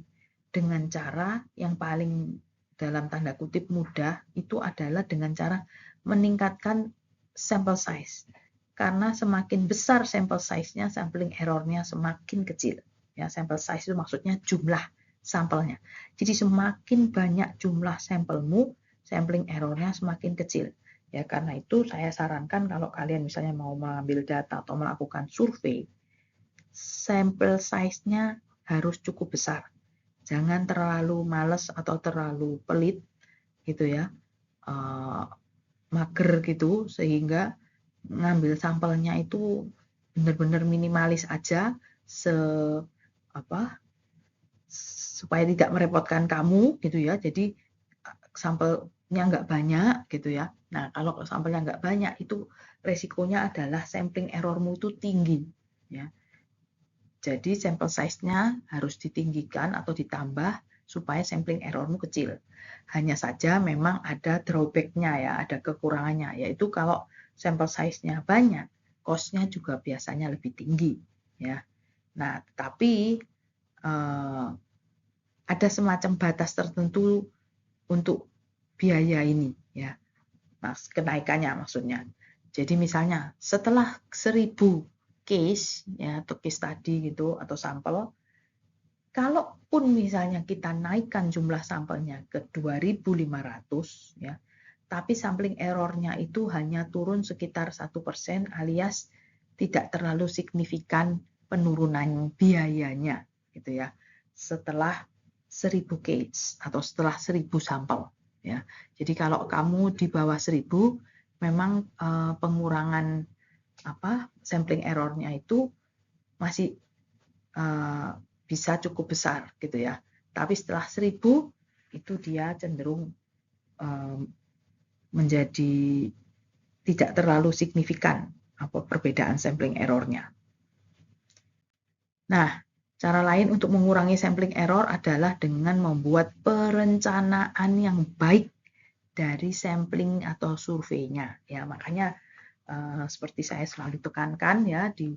dengan cara yang paling dalam tanda kutip mudah, itu adalah dengan cara meningkatkan sample size. Karena semakin besar sample size-nya, sampling error-nya semakin kecil. Ya, sample size itu maksudnya jumlah sampelnya. Jadi semakin banyak jumlah sampelmu, sampling error-nya semakin kecil. Ya, karena itu saya sarankan kalau kalian misalnya mau mengambil data atau melakukan survei, sample size-nya harus cukup besar. Jangan terlalu males atau terlalu pelit gitu ya, mager gitu, sehingga ngambil sampelnya itu benar-benar minimalis aja, supaya tidak merepotkan kamu gitu ya. Jadi sampelnya nggak banyak gitu ya. Nah, kalau sampelnya nggak banyak, itu resikonya adalah sampling errormu itu tinggi ya. Jadi sampel size-nya harus ditinggikan atau ditambah supaya sampling errormu kecil. Hanya saja memang ada drawback-nya ya, ada kekurangannya, yaitu kalau sampel size-nya banyak, cost-nya juga biasanya lebih tinggi ya. Nah, tapi ada semacam batas tertentu untuk biaya ini ya. Nah, kenaikannya maksudnya. Jadi misalnya setelah 1.000 case ya, atau case study gitu atau sampel, kalaupun misalnya kita naikkan jumlah sampelnya ke 2.500 ya, tapi sampling errornya itu hanya turun sekitar 1% alias tidak terlalu signifikan penurunan biayanya gitu ya, setelah 1.000 case atau setelah 1.000 sampel. ya. Jadi kalau kamu di bawah 1000 memang pengurangan sampling errornya itu masih bisa cukup besar gitu ya. Tapi setelah 1000 itu dia cenderung menjadi tidak terlalu signifikan perbedaan sampling errornya. Nah, cara lain untuk mengurangi sampling error adalah dengan membuat perencanaan yang baik dari sampling atau surveinya. Ya, makanya seperti saya selalu tekankan ya di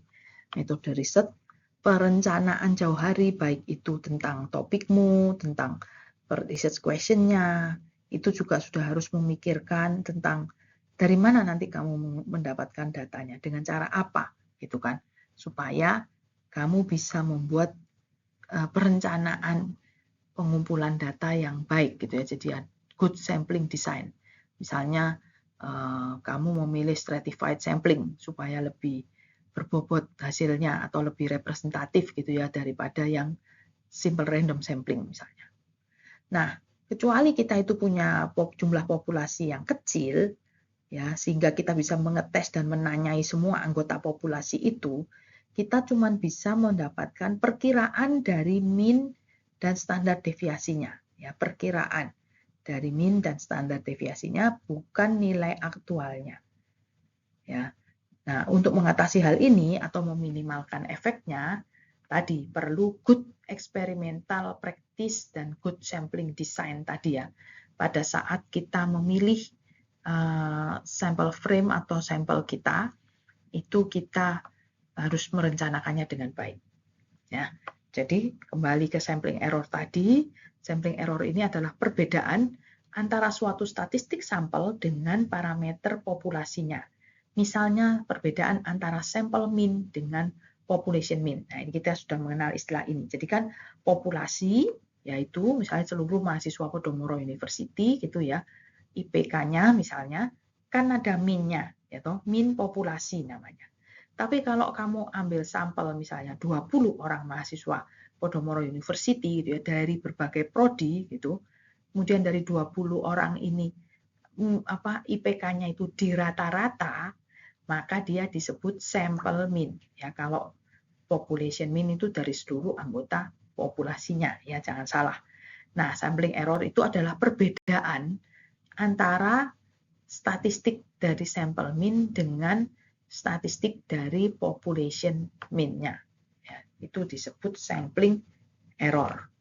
metode riset, perencanaan jauh hari baik itu tentang topikmu, tentang research question-nya, itu juga sudah harus memikirkan tentang dari mana nanti kamu mendapatkan datanya, dengan cara apa, gitu kan, supaya kamu bisa membuat perencanaan pengumpulan data yang baik gitu ya, jadi good sampling design. Misalnya kamu memilih stratified sampling supaya lebih berbobot hasilnya atau lebih representatif gitu ya daripada yang simple random sampling misalnya. Nah, kecuali kita itu punya jumlah populasi yang kecil ya sehingga kita bisa mengetes dan menanyai semua anggota populasi itu, kita cuma bisa mendapatkan perkiraan dari mean dan standar deviasinya ya, perkiraan dari mean dan standar deviasinya, bukan nilai aktualnya ya. Nah, untuk mengatasi hal ini atau meminimalkan efeknya, tadi perlu good experimental practice dan good sampling design tadi ya. Pada saat kita memilih sampel frame atau sampel kita, itu kita harus merencanakannya dengan baik. Ya, jadi kembali ke sampling error tadi, sampling error ini adalah perbedaan antara suatu statistik sampel dengan parameter populasinya. Misalnya perbedaan antara sampel mean dengan population mean. Nah, ini kita sudah mengenal istilah ini. Jadi kan populasi yaitu misalnya seluruh mahasiswa Podomoro University gitu ya. IPK-nya misalnya kan ada mean-nya, yaitu mean populasi namanya. Tapi kalau kamu ambil sampel misalnya 20 orang mahasiswa Podomoro University gitu ya, dari berbagai prodi gitu, kemudian dari 20 orang ini IPK-nya itu di rata-rata, maka dia disebut sampel mean ya. Kalau population mean itu dari seluruh anggota populasinya ya, jangan salah. Nah, sampling error itu adalah perbedaan antara statistik dari sampel mean dengan statistik dari population mean-nya. Ya, itu disebut sampling error.